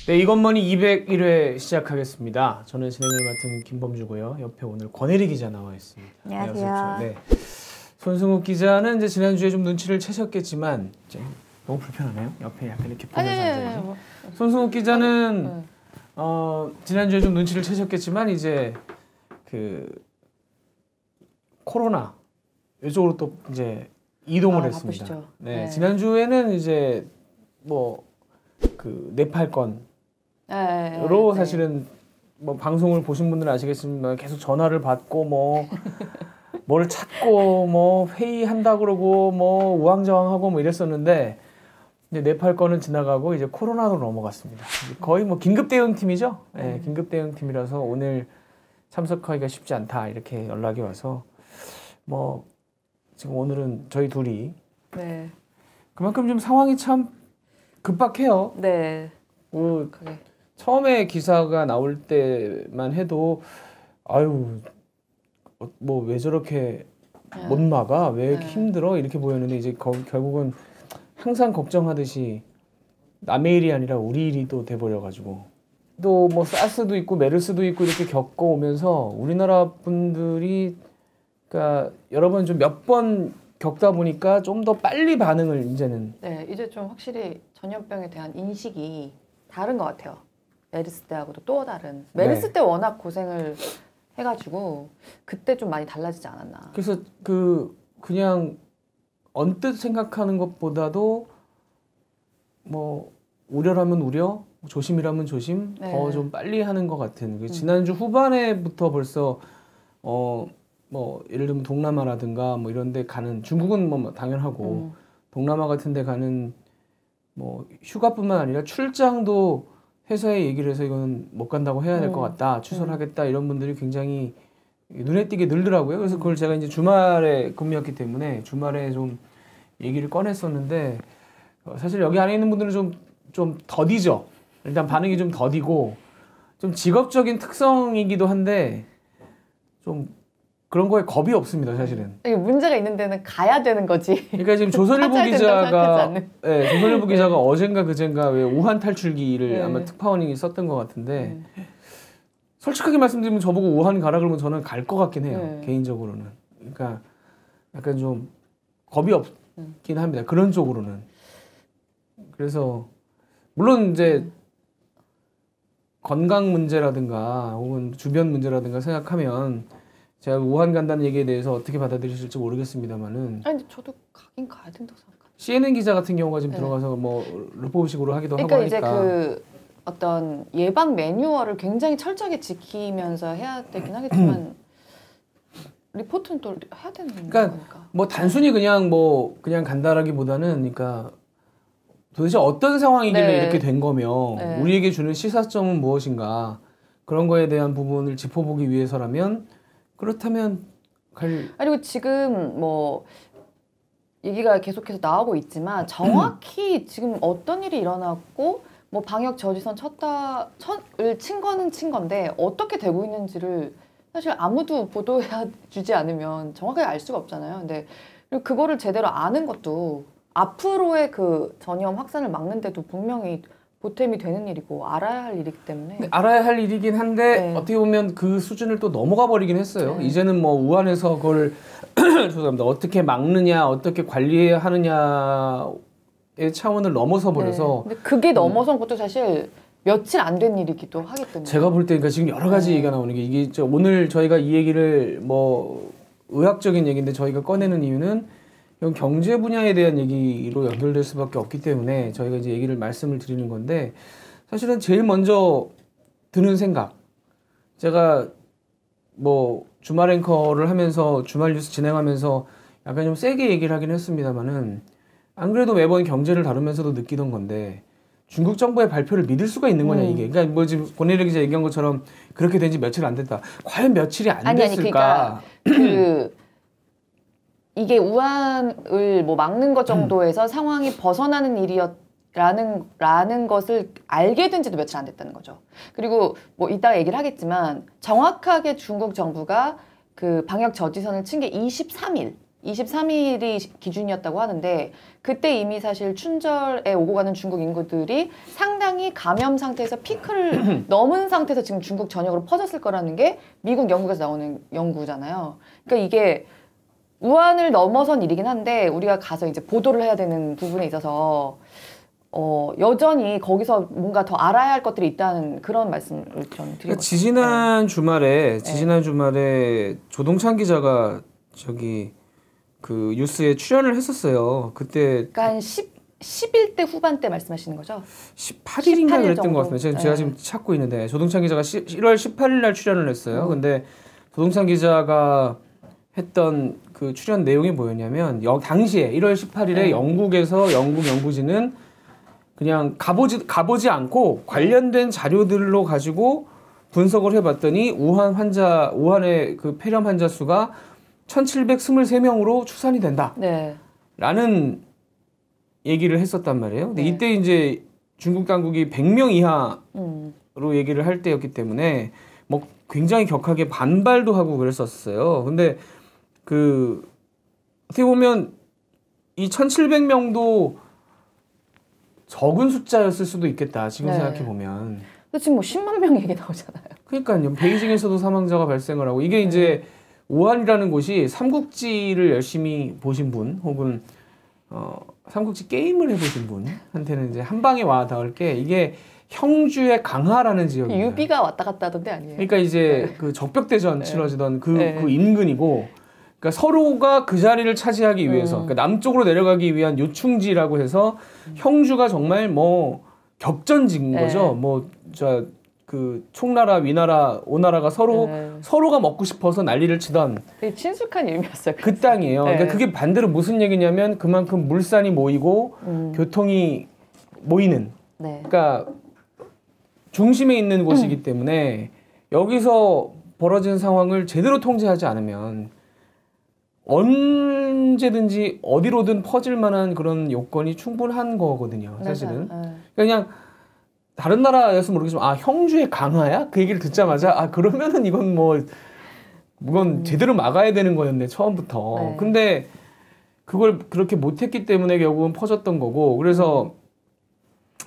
네, 이것머니 201회 시작하겠습니다. 저는 진행을 맡은 김범주고요. 옆에 오늘 권혜리 기자 나와 있습니다. 안녕하세요. 네. 손승욱 기자는 이제 지난주에 좀 눈치를 채셨겠지만 너무 불편하네요. 옆에 약간 이렇게 보면서 앉아있지. 뭐. 손승욱 기자는 지난주에 좀 눈치를 채셨겠지만 이제 그 코로나 이쪽으로 또 이제 이동을 했습니다. 바쁘시죠. 네, 네. 지난주에는 이제 뭐 그 네팔 건으로 네. 사실은 뭐 방송을 보신 분들은 아시겠지만 계속 전화를 받고 뭐 뭘 찾고 뭐 회의한다 그러고 뭐 우왕좌왕하고 뭐 이랬었는데 이제 네팔 건은 지나가고 이제 코로나로 넘어갔습니다. 거의 뭐 긴급 대응팀이죠. 네, 긴급 대응팀이라서 오늘 참석하기가 쉽지 않다 이렇게 연락이 와서 뭐 지금 오늘은 저희 둘이 네. 그만큼 좀 상황이 참 급박해요. 네. 그게. 처음에 기사가 나올 때만 해도 아유 뭐 왜 저렇게 못 막아? 왜 이렇게 힘들어? 이렇게 보였는데 이제 결국은 항상 걱정하듯이 남의 일이 아니라 우리 일이 또 돼버려가지고 또 뭐 사스도 있고 메르스도 있고 이렇게 겪어오면서 우리나라 분들이 그러니까 여러 번 좀 몇 번 겪다 보니까 좀 더 빨리 반응을 이제는 이제 좀 확실히 전염병에 대한 인식이 다른 것 같아요. 메르스 때하고도 또 다른. 메르스 때 워낙 고생을 해가지고 그때 좀 많이 달라지지 않았나. 그래서 그냥 언뜻 생각하는 것보다도 뭐 우려라면 우려, 조심이라면 조심 더 좀 빨리 하는 것 같은. 지난주 후반에부터 벌써 뭐 예를 들면 동남아라든가 뭐 이런 데 가는 중국은 뭐 당연하고 동남아 같은 데 가는 뭐 휴가뿐만 아니라 출장도 회사에 얘기를 해서 이거는 못 간다고 해야 될 것 같다. 취소를 하겠다. 이런 분들이 굉장히 눈에 띄게 늘더라고요. 그래서 그걸 제가 이제 주말에 근무였기 때문에 주말에 좀 얘기를 꺼냈었는데 사실 여기 안에 있는 분들은 좀 더디죠. 일단 반응이 좀 더디고 좀 직업적인 특성이기도 한데 좀 그런 거에 겁이 없습니다, 사실은. 이게 문제가 있는 데는 가야 되는 거지. 그러니까 지금 조선일보 기자가 어젠가 그젠가 왜 우한 탈출기를 아마 특파원이 썼던 것 같은데 솔직하게 말씀드리면 저보고 우한 가라 그러면 저는 갈 것 같긴 해요, 개인적으로는. 그러니까 약간 좀 겁이 없긴 합니다, 그런 쪽으로는. 그래서 물론 이제 건강 문제라든가 혹은 주변 문제라든가 생각하면 제가 우한 간다는 얘기에 대해서 어떻게 받아들이실지 모르겠습니다만은. 아니 저도 가긴 가야 된다고 생각합니다. CNN 기자 같은 경우가 지금 들어가서 뭐 루포식으로 하기도 하고 하니까. 그러니까 이제 그 어떤 예방 매뉴얼을 굉장히 철저하게 지키면서 해야 되긴 하겠지만 리포트는 또 해야 되는 거니까. 뭐 단순히 그냥 간다라기보다는 그러니까 도대체 어떤 상황이길래 이렇게 된 거며 우리에게 주는 시사점은 무엇인가 그런 거에 대한 부분을 짚어보기 위해서라면. 그렇다면 그리고 지금 뭐 얘기가 계속해서 나오고 있지만 정확히 지금 어떤 일이 일어났고 뭐 방역 저지선 을 친 거는 친 건데 어떻게 되고 있는지를 사실 아무도 보도해 주지 않으면 정확하게 알 수가 없잖아요. 근데 그리고 그거를 제대로 아는 것도 앞으로의 그 전염 확산을 막는데도 분명히 보탬이 되는 일이고 알아야 할 일이기 때문에. 알아야 할 일이긴 한데 어떻게 보면 그 수준을 또 넘어가 버리긴 했어요. 이제는 뭐 우한에서 그걸 죄송합니다. 어떻게 막느냐, 어떻게 관리해야 하느냐의 차원을 넘어서 버려서. 근데 그게 넘어선 것도 사실 며칠 안 된 일이기도 하기 때문에. 제가 볼 때 그러니까 지금 여러 가지 얘기가 나오는 게 이게 오늘 저희가 이 얘기를 뭐 의학적인 얘기인데 저희가 꺼내는 이유는 이건 경제 분야에 대한 얘기로 연결될 수밖에 없기 때문에 저희가 이제 얘기를 말씀을 드리는 건데 사실은 제일 먼저 드는 생각 제가 뭐 주말 앵커를 하면서 주말 뉴스 진행하면서 약간 좀 세게 얘기를 하긴 했습니다만은 안 그래도 매번 경제를 다루면서도 느끼던 건데 중국 정부의 발표를 믿을 수가 있는 거냐 이게. 그러니까 뭐 지금 권혜리 기자 얘기한 것처럼 그렇게 된 지 며칠 안 됐다. 과연 며칠이 안 됐을까? 그러니까 이게 우한을 뭐 막는 것 정도에서 상황이 벗어나는 일이었라는 것을 알게 된 지도 며칠 안 됐다는 거죠. 그리고 뭐 이따가 얘기를 하겠지만 정확하게 중국 정부가 그 방역 저지선을 친 게 23일 23일이 기준이었다고 하는데 그때 이미 사실 춘절에 오고 가는 중국 인구들이 상당히 감염 상태에서 피크를 넘은 상태에서 지금 중국 전역으로 퍼졌을 거라는 게 미국, 영국에서 나오는 연구잖아요. 그러니까 이게 우한을 넘어선 일이긴 한데 우리가 가서 이제 보도를 해야 되는 부분에 있어서 여전히 거기서 뭔가 더 알아야 할 것들이 있다는 그런 말씀을 전 드리고 지지난 주말에 조동찬 기자가 저기 그 뉴스에 출연을 했었어요. 그때 그러니까 한 11대 후반때 말씀하시는 거죠? 18일인가 18일 그랬던 정도? 것 같습니다. 제가 지금 찾고 있는데 조동찬 기자가 1월 18일 날 출연을 했어요. 근데 조동찬 기자가 했던 그 출연 내용이 뭐였냐면 당시에 1월 18일에 영국에서 영국 연구진은 그냥 가보지 않고 관련된 자료들로 가지고 분석을 해봤더니 우한의 그 폐렴 환자 수가 1,723명으로 추산이 된다. 네. 라는 얘기를 했었단 말이에요. 근데 이때 이제 중국 당국이 100명 이하로 얘기를 할 때였기 때문에 뭐 굉장히 격하게 반발도 하고 그랬었어요. 근데 그 어떻게 보면 이 1,700명도 적은 숫자였을 수도 있겠다. 지금 생각해 보면. 근데 지금 뭐 10만 명 얘기 나오잖아요. 그러니까요. 베이징에서도 사망자가 발생을 하고 이게 이제 우한이라는 곳이 삼국지를 열심히 보신 분 혹은 삼국지 게임을 해보신 분한테는 이제 한 방에 와 닿을 게 이게 형주의 강하라는 지역이에요. 유비가 왔다 갔다 하던데 아니에요? 그러니까 이제 그 적벽대전 치러지던 그 인근이고, 그러니까 서로가 그 자리를 차지하기 위해서, 그러니까 남쪽으로 내려가기 위한 요충지라고 해서 형주가 정말 뭐 격전지인 거죠. 그 총나라, 위나라, 오나라가 서로가 먹고 싶어서 난리를 치던 되게 친숙한 이름이었어요. 그 땅이에요. 그러니까 그게 반대로 무슨 얘기냐면 그만큼 물산이 모이고 교통이 모이는. 그러니까 중심에 있는 곳이기 때문에 여기서 벌어진 상황을 제대로 통제하지 않으면 언제든지 어디로든 퍼질 만한 그런 요건이 충분한 거거든요. 사실은. 그냥 다른 나라였으면 모르겠지만 형주의 강화야? 그 얘기를 듣자마자 그러면은 이건 제대로 막아야 되는 거였네 처음부터. 근데 그걸 그렇게 못했기 때문에 결국은 퍼졌던 거고, 그래서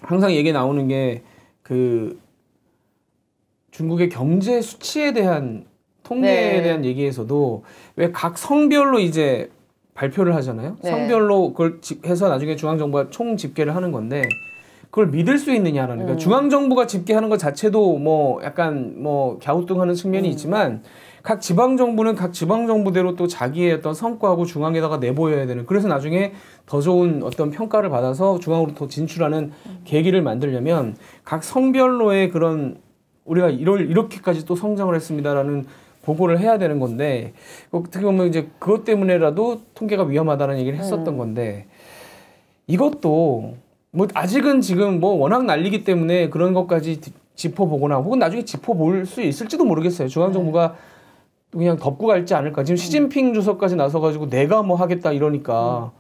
항상 얘기 나오는 게 그 중국의 경제 수치에 대한 통계에 대한 얘기에서도 왜 각 성별로 이제 발표를 하잖아요. 성별로 그걸 해서 나중에 중앙정부가 총 집계를 하는 건데 그걸 믿을 수 있느냐라는, 그러니까 중앙정부가 집계하는 것 자체도 뭐 약간 뭐 갸우뚱하는 측면이 있지만 각 지방정부는 각 지방정부대로 또 자기의 어떤 성과하고 중앙에다가 내보여야 되는, 그래서 나중에 더 좋은 어떤 평가를 받아서 중앙으로 더 진출하는 계기를 만들려면 각 성별로의 그런 우리가 이렇게까지 또 성장을 했습니다라는 보고를 해야 되는 건데, 어떻게 보면 이제 그것 때문에라도 통계가 위험하다는 얘기를 했었던 건데, 이것도 뭐 아직은 지금 뭐 워낙 난리기 때문에 그런 것까지 짚어보거나 혹은 나중에 짚어볼 수 있을지도 모르겠어요. 중앙정부가 그냥 덮고 갈지 않을까. 지금 시진핑 주석까지 나서가지고 내가 뭐 하겠다 이러니까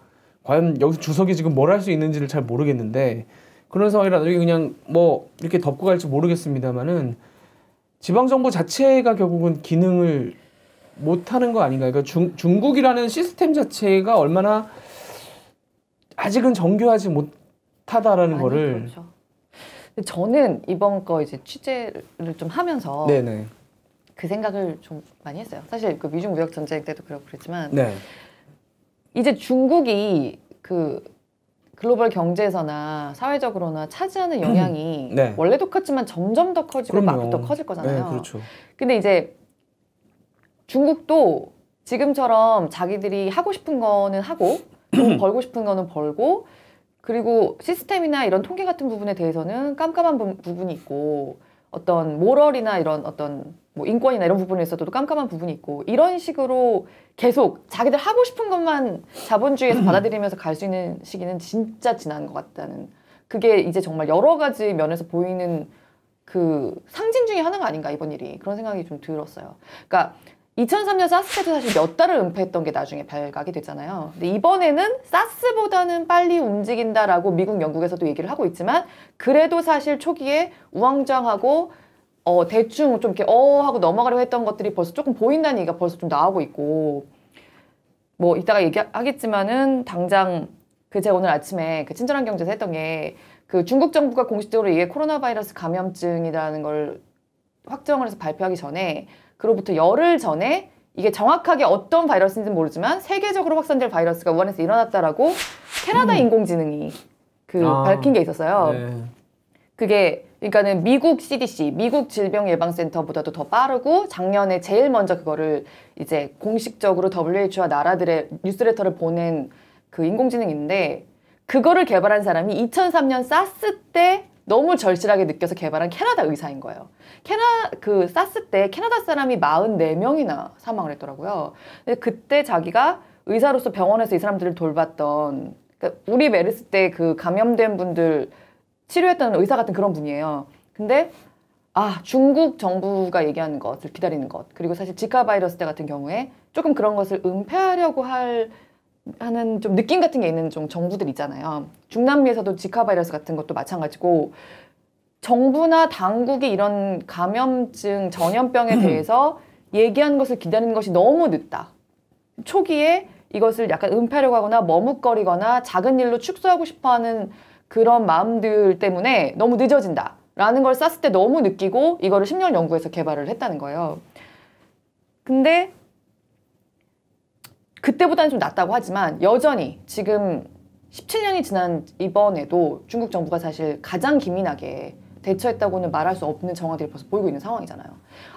과연 여기서 주석이 지금 뭘 할 수 있는지를 잘 모르겠는데, 그런 상황이라 나중에 그냥 뭐 이렇게 덮고 갈지 모르겠습니다만은 지방정부 자체가 결국은 기능을 못하는 거 아닌가. 그러니까 중국이라는 시스템 자체가 얼마나 아직은 정교하지 못하다라는 거를. 그렇죠. 근데 저는 이번 거 이제 취재를 좀 하면서 그 생각을 좀 많이 했어요. 사실 그 미중 무역 전쟁 때도 그랬지만 이제 중국이 그 글로벌 경제에서나 사회적으로나 차지하는 영향이 원래도 컸지만 점점 더 커지고 앞으로 더 커질 거잖아요. 그렇죠. 근데 이제 중국도 지금처럼 자기들이 하고 싶은 거는 하고 돈 벌고 싶은 거는 벌고, 그리고 시스템이나 이런 통계 같은 부분에 대해서는 깜깜한 부분이 있고, 어떤 모럴이나 이런 어떤 뭐 인권이나 이런 부분에 있어서도 깜깜한 부분이 있고, 이런 식으로 계속 자기들 하고 싶은 것만 자본주의에서 받아들이면서 갈 수 있는 시기는 진짜 지난 것 같다는, 그게 이제 정말 여러 가지 면에서 보이는 그 상징 중에 하나가 아닌가 이번 일이, 그런 생각이 좀 들었어요. 그러니까 2003년 사스 때도 사실 몇 달을 은폐했던 게 나중에 발각이 됐잖아요. 근데 이번에는 사스보다는 빨리 움직인다라고 미국, 영국에서도 얘기를 하고 있지만, 그래도 사실 초기에 우왕좌왕하고 대충 좀 이렇게 하고 넘어가려고 했던 것들이 벌써 조금 보인다는 얘기가 벌써 좀 나오고 있고, 뭐 이따가 얘기하겠지만은 당장 그 제가 오늘 아침에 그 친절한 경제에서 했던 게 그 중국 정부가 공식적으로 이게 코로나 바이러스 감염증이라는 걸 확정을 해서 발표하기 전에 그로부터 열흘 전에 이게 정확하게 어떤 바이러스인지는 모르지만 세계적으로 확산될 바이러스가 우한에서 일어났다라고 캐나다 인공지능이 밝힌 게 있었어요. 네. 그게 그러니까는 미국 CDC, 미국 질병예방센터보다도 더 빠르고 작년에 제일 먼저 그거를 이제 공식적으로 WHO와 나라들의 뉴스레터를 보낸 그 인공지능인데 그거를 개발한 사람이 2003년 사스 때 너무 절실하게 느껴서 개발한 캐나다 의사인 거예요. 그 사스 때 캐나다 사람이 44명이나 사망을 했더라고요. 근데 그때 자기가 의사로서 병원에서 이 사람들을 돌봤던 그러니까 우리 메르스 때 그 감염된 분들 치료했던 의사 같은 그런 분이에요. 근데 중국 정부가 얘기하는 것을 기다리는 것 그리고 사실 지카 바이러스 때 같은 경우에 조금 그런 것을 은폐하려고 하는 좀 느낌 같은 게 있는 좀 정부들 있잖아요. 중남미에서도 지카 바이러스 같은 것도 마찬가지고 정부나 당국이 이런 감염증 전염병에 대해서 얘기하는 것을 기다리는 것이 너무 늦다. 초기에 이것을 약간 은폐하려고 하거나 머뭇거리거나 작은 일로 축소하고 싶어하는 그런 마음들 때문에 너무 늦어진다 라는 걸 쌌을 때 너무 느끼고 이거를 10년 연구해서 개발을 했다는 거예요. 근데 그때보다는 좀 낫다고 하지만 여전히 지금 17년이 지난 이번에도 중국 정부가 사실 가장 기민하게 대처했다고는 말할 수 없는 정황들이 벌써 보이고 있는 상황이잖아요.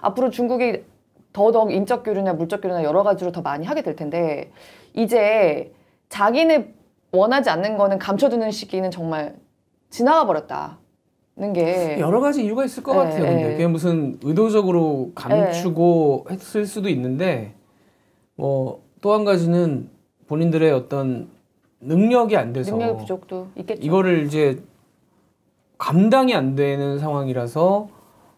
앞으로 중국이 더더욱 인적 교류나 물적 교류나 여러 가지로 더 많이 하게 될 텐데 이제 자기네 원하지 않는 거는 감춰두는 시기는 정말 지나가 버렸다는 게 여러 가지 이유가 있을 것 같아요. 근데 그게 무슨 의도적으로 감추고 했을 수도 있는데 또 한 가지는 본인들의 어떤 능력이 안 돼서 능력의 부족도 있겠죠. 이거를 이제 감당이 안 되는 상황이라서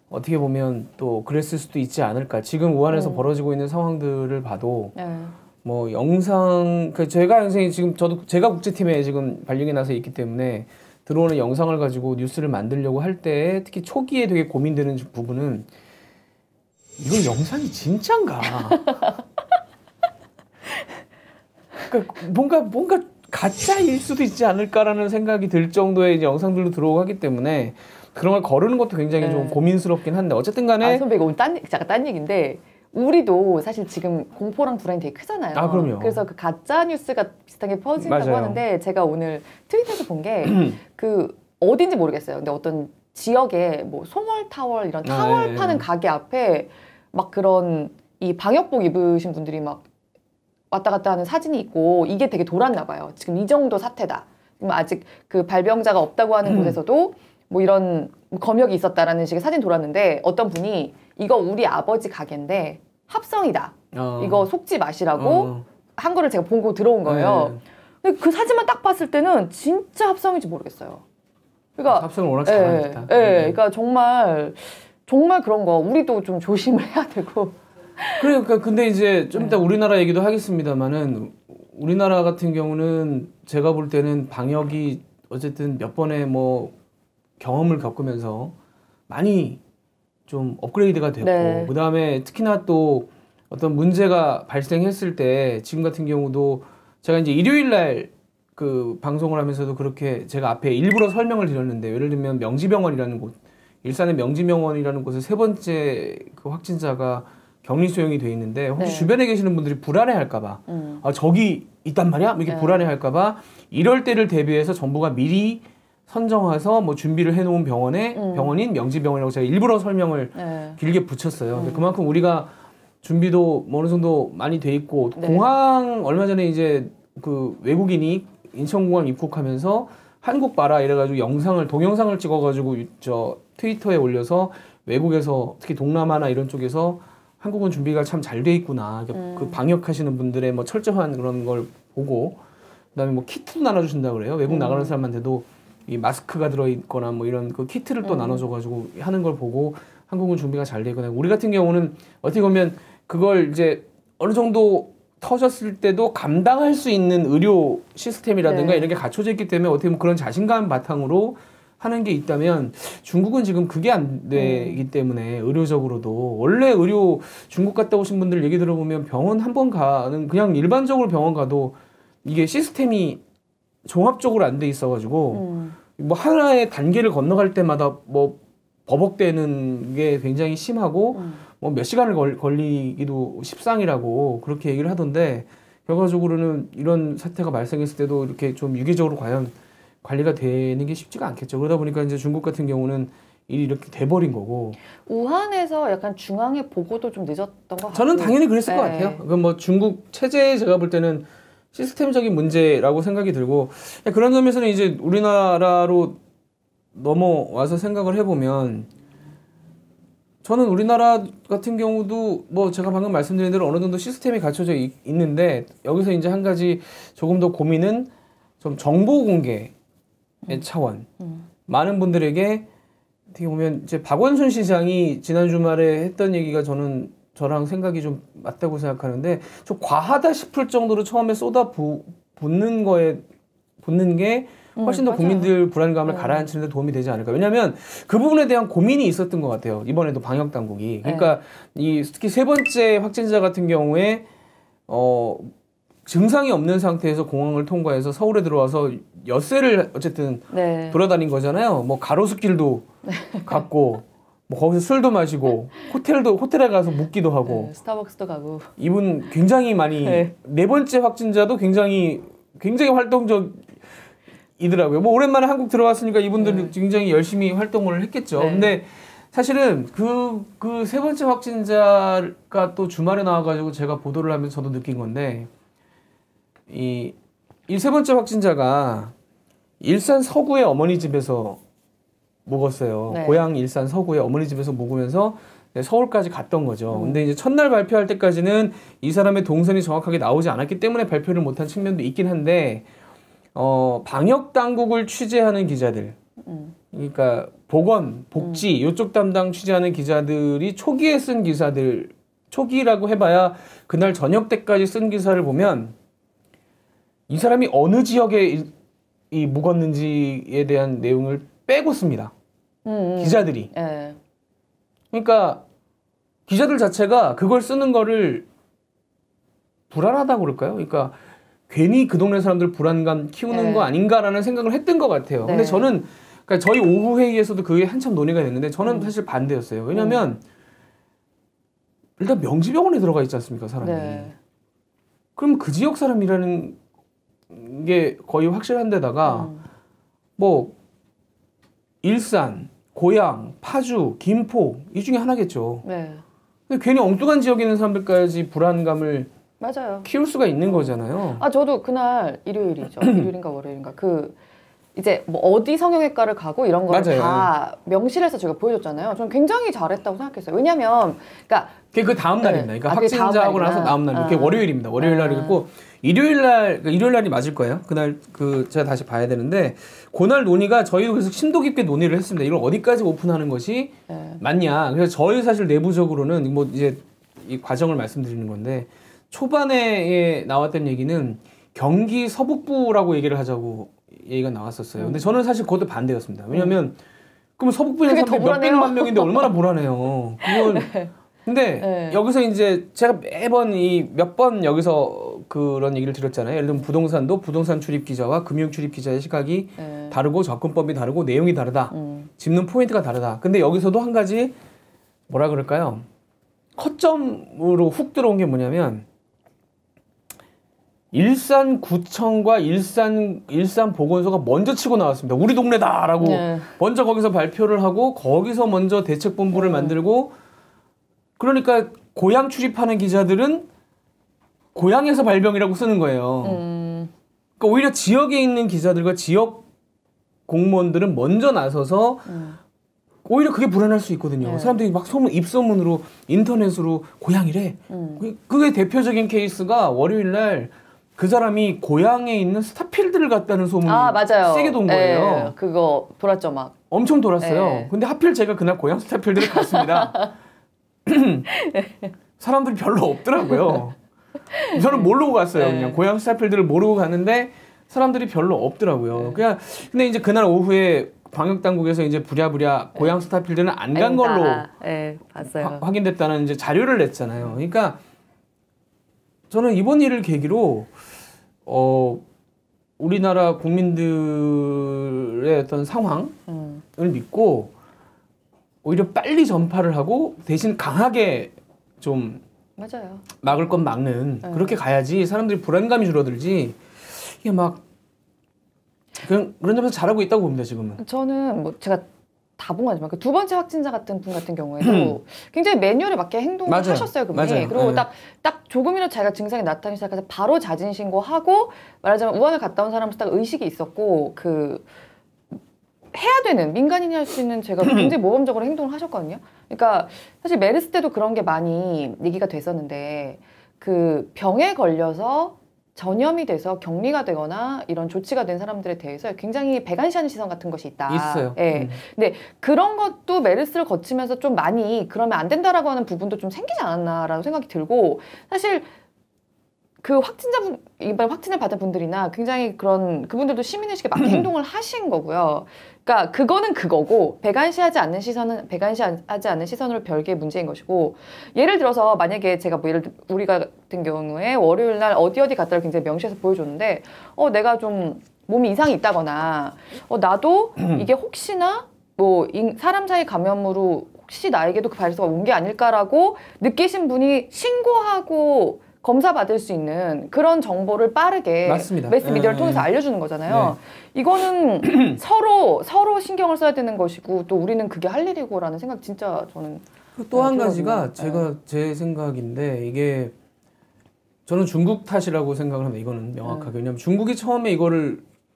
어떻게 보면 또 그랬을 수도 있지 않을까. 지금 우한에서 벌어지고 있는 상황들을 봐도 뭐 영상 제가 지금 제가 국제팀에 지금 발령이 나서 있기 때문에 들어오는 영상을 가지고 뉴스를 만들려고 할 때 특히 초기에 되게 고민되는 부분은 이건 영상이 진짠가? 그러니까 뭔가 가짜일 수도 있지 않을까라는 생각이 들 정도의 이제 영상들도 들어오고 하기 때문에 그런 걸 거르는 것도 굉장히 좀 고민스럽긴 한데 어쨌든 간에 선배 이거 오늘 잠깐 딴 얘기인데 우리도 사실 지금 공포랑 불안이 되게 크잖아요. 그럼요. 그래서 그 가짜 뉴스가 비슷하게 퍼진다고 맞아요. 하는데 제가 오늘 트위터에서 본 게 그 어딘지 모르겠어요. 근데 어떤 지역에 뭐 송월타월 이런 타월 파는 가게 앞에 막 그런 이 방역복 입으신 분들이 막 왔다 갔다 하는 사진이 있고 이게 되게 돌았나 봐요. 지금 이 정도 사태다. 아직 그 발병자가 없다고 하는 곳에서도 뭐 이런 검역이 있었다라는 식의 사진 돌았는데 어떤 분이 이거 우리 아버지 가게인데 합성이다. 이거 속지 마시라고 한 거를 제가 보고 들어온 거예요. 근데 그 사진만 딱 봤을 때는 진짜 합성인지 모르겠어요. 그러니까 합성을 워낙 잘하니까. 그러니까 정말 그런 거 우리도 좀 조심을 해야 되고. 그러니까 근데 이제 좀 이따 우리나라 얘기도 하겠습니다만은 우리나라 같은 경우는 제가 볼 때는 방역이 어쨌든 몇 번의 뭐 경험을 겪으면서 많이 좀 업그레이드가 됐고 그다음에 특히나 또 어떤 문제가 발생했을 때 지금 같은 경우도 제가 이제 일요일 날 그 방송을 하면서도 그렇게 제가 앞에 일부러 설명을 드렸는데 예를 들면 명지병원이라는 곳 일산의 명지병원이라는 곳에 세 번째 그 확진자가 격리 수용이 돼 있는데 혹시 주변에 계시는 분들이 불안해할까봐 저기 있단 말이야? 이렇게 불안해할까봐 이럴 때를 대비해서 정부가 미리 선정해서 뭐 준비를 해놓은 병원인 명지병원이라고 제가 일부러 설명을 길게 붙였어요. 근데 그만큼 우리가 준비도 뭐 어느 정도 많이 돼 있고 공항 얼마 전에 이제 그 외국인이 인천공항 입국하면서 한국 봐라 이래가지고 동영상을 찍어가지고 저 트위터에 올려서 외국에서 특히 동남아나 이런 쪽에서 한국은 준비가 참 잘 돼 있구나. 그 방역하시는 분들의 뭐 철저한 그런 걸 보고 그다음에 뭐 키트도 나눠주신다 그래요. 외국 나가는 사람한테도 이 마스크가 들어있거나 뭐 이런 그 키트를 또 나눠줘가지고 하는 걸 보고 한국은 준비가 잘 돼 있구나. 우리 같은 경우는 어떻게 보면 그걸 이제 어느 정도 터졌을 때도 감당할 수 있는 의료 시스템이라든가 이런 게 갖춰져 있기 때문에 어떻게 보면 그런 자신감 바탕으로 하는 게 있다면 중국은 지금 그게 안 되기 때문에 의료적으로도 원래 의료 중국 갔다 오신 분들 얘기 들어보면 병원 한 번 가는 그냥 일반적으로 병원 가도 이게 시스템이 종합적으로 안 돼 있어가지고 뭐 하나의 단계를 건너갈 때마다 뭐 버벅대는 게 굉장히 심하고 뭐 몇 시간을 걸리기도 십상이라고 그렇게 얘기를 하던데 결과적으로는 이런 사태가 발생했을 때도 이렇게 좀 유기적으로 과연 관리가 되는 게 쉽지가 않겠죠. 그러다 보니까 이제 중국 같은 경우는 일이 이렇게 돼버린 거고. 우한에서 약간 중앙의 보고도 좀 늦었던 것 같아요. 저는 당연히 그랬을 것 같아요. 그건 뭐 중국 체제 제가 볼 때는 시스템적인 문제라고 생각이 들고 그런 점에서는 이제 우리나라로 넘어와서 생각을 해보면 저는 우리나라 같은 경우도 뭐 제가 방금 말씀드린 대로 어느 정도 시스템이 갖춰져 있는데 여기서 이제 한 가지 조금 더 고민은 좀 정보 공개의 차원. 많은 분들에게 어떻게 보면 이제 박원순 시장이 지난 주말에 했던 얘기가 저랑 생각이 좀 맞다고 생각하는데 좀 과하다 싶을 정도로 처음에 쏟아붓는 게 훨씬 더 맞아요. 국민들 불안감을 가라앉히는 데 도움이 되지 않을까. 왜냐하면 그 부분에 대한 고민이 있었던 것 같아요. 이번에도 방역 당국이. 그러니까 특히 세 번째 확진자 같은 경우에 증상이 없는 상태에서 공항을 통과해서 서울에 들어와서 엿새를 어쨌든 돌아다닌 거잖아요. 뭐 가로수길도 갔고 뭐 거기서 술도 마시고 호텔에 가서 묵기도 하고 스타벅스도 가고 이분 굉장히 많이 네 번째 확진자도 굉장히 활동적이더라고요. 뭐 오랜만에 한국 들어왔으니까 이분들 굉장히 열심히 활동을 했겠죠. 근데 사실은 그 세 번째 확진자가 또 주말에 나와가지고 제가 보도를 하면서 저도 느낀 건데 이 세 번째 확진자가 일산 서구의 어머니 집에서 묵었어요. 고향 일산 서구의 어머니 집에서 묵으면서 서울까지 갔던 거죠. 근데 이제 첫날 발표할 때까지는 이 사람의 동선이 정확하게 나오지 않았기 때문에 발표를 못한 측면도 있긴 한데 방역 당국을 취재하는 기자들, 그러니까 보건, 복지 이쪽 담당 취재하는 기자들이 초기에 쓴 기사들, 초기라고 해봐야 그날 저녁 때까지 쓴 기사를 보면 이 사람이 어느 지역에 묵었는지에 대한 내용을 빼고 씁니다. 기자들이. 그러니까 기자들 자체가 그걸 쓰는 거를 불안하다고 그럴까요? 그러니까 괜히 그 동네 사람들 불안감 키우는 거 아닌가라는 생각을 했던 것 같아요. 근데 저는 그러니까 저희 오후 회의에서도 그게 한참 논의가 됐는데 저는 사실 반대였어요. 왜냐하면 일단 명지병원에 들어가 있지 않습니까, 사람이. 그럼 그 지역 사람이라는 게 거의 확실한 데다가 뭐 일산, 고양, 파주, 김포 이 중에 하나겠죠. 근데 괜히 엉뚱한 지역에 있는 사람들까지 불안감을 키울 수가 있는 거잖아요. 저도 그날 일요일이죠. 일요일인가 월요일인가 이제 뭐 어디 성형외과를 가고 이런 걸 다 명시해서 제가 보여줬잖아요. 저는 굉장히 잘했다고 생각했어요. 왜냐면 그러니까 그 다음 날입니다. 그러니까 확진자하고 나서 다음 날. 이렇게 월요일입니다. 월요일 날이고 일요일 날이 맞을 거예요. 그날 제가 다시 봐야 되는데 그날 논의가 저희도 그래서 심도 깊게 논의를 했습니다. 이걸 어디까지 오픈하는 것이 맞냐. 그래서 저희 사실 내부적으로는 뭐 이제 이 과정을 말씀드리는 건데 초반에 나왔던 얘기는 경기 서북부라고 얘기를 하자고 얘기가 나왔었어요. 근데 저는 사실 그것도 반대였습니다. 왜냐면 그럼 서북부에 있는 사람들 몇백만 명인데 얼마나 불안해요. 그건 근데 여기서 이제 제가 매번 몇 번 여기서 그런 얘기를 드렸잖아요. 예를 들면 부동산도 부동산 출입 기자와 금융 출입 기자의 시각이 다르고 접근법이 다르고 내용이 다르다. 짚는 포인트가 다르다. 근데 여기서도 한 가지 뭐라 그럴까요? 허점으로 훅 들어온 게 뭐냐면 일산구청과 일산보건소가 먼저 치고 나왔습니다. 우리 동네다라고 먼저 거기서 발표를 하고 거기서 먼저 대책본부를 만들고 그러니까 고향 출입하는 기자들은 고향에서 발병이라고 쓰는 거예요. 그러니까 오히려 지역에 있는 기자들과 지역 공무원들은 먼저 나서서 오히려 그게 불안할 수 있거든요. 사람들이 막 입소문으로 인터넷으로 고향이래. 그게 대표적인 케이스가 월요일 날 그 사람이 고향에 있는 스타필드를 갔다는 소문이 세게 돈 거예요. 그거 돌았죠 막. 엄청 돌았어요. 근데 하필 제가 그날 고향 스타필드를 갔습니다. 사람들이 별로 없더라고요. 저는 모르고 갔어요. 그냥 고향 스타필드를 모르고 갔는데 사람들이 별로 없더라고요. 그냥 근데 이제 그날 오후에 방역 당국에서 이제 부랴부랴 고향 스타필드는 안 간 걸로 네, 봤어요. 확인됐다는 이제 자료를 냈잖아요. 그러니까 저는 이번 일을 계기로 우리나라 국민들의 어떤 상황을 믿고 오히려 빨리 전파를 하고 대신 강하게 좀 맞아요. 막을 건 막는 그렇게 가야지 사람들이 불안감이 줄어들지 이게 막 그런 점에서 잘하고 있다고 봅니다 지금은. 저는 뭐 제가 다 본 건 아니지만 그 두 번째 확진자 같은 분 같은 경우에도 굉장히 매뉴얼에 맞게 행동을 맞아요. 하셨어요 그분이. 맞아요. 그리고 네. 딱 조금이라도 자기가 증상이 나타나기 시작해서 바로 자진 신고하고 말하자면 우한을 갔다 온 사람으로 딱 의식이 있었고 그 해야 되는 민간인이 할 수 있는 제가 굉장히 모범적으로 행동을 하셨거든요. 그러니까 사실 메르스 때도 그런 게 많이 얘기가 됐었는데 그 병에 걸려서 전염이 돼서 격리가 되거나 이런 조치가 된 사람들에 대해서 굉장히 배관시하는 시선 같은 것이 있다. 있어요. 예. 근데 그런 것도 메르스를 거치면서 좀 많이 그러면 안 된다라고 하는 부분도 좀 생기지 않았나라는 생각이 들고 사실 그 이번 확진을 받은 분들이나 굉장히 그분들도 시민의식에 맞게 행동을 하신 거고요. 그러니까 그거는 그거고 배관시하지 않는 시선은 배관시하지 않는 시선으로 별개의 문제인 것이고 예를 들어서 만약에 제가 뭐 우리 같은 경우에 월요일 날 어디 갔다를 굉장히 명시해서 보여줬는데 내가 좀 몸이 이상이 있다거나 나도 이게 혹시나 뭐 사람 사이 감염으로 혹시 나에게도 그 바이러스가 온 게 아닐까라고 느끼신 분이 신고하고 검사 받을 수 있는 그런 정보를 빠르게 맞습니다. 매스미디어를 통해서 알려주는 거잖아요. 이거는 서로 신경을 써야 되는 것이고 또 우리는 그게 할 일이고라는 생각 진짜 저는 또 한 가지가 제 생각인데 이게 저는 중국 탓이라고 생각을 합니다. 이거는 명확하게. 왜냐하면 중국이 처음에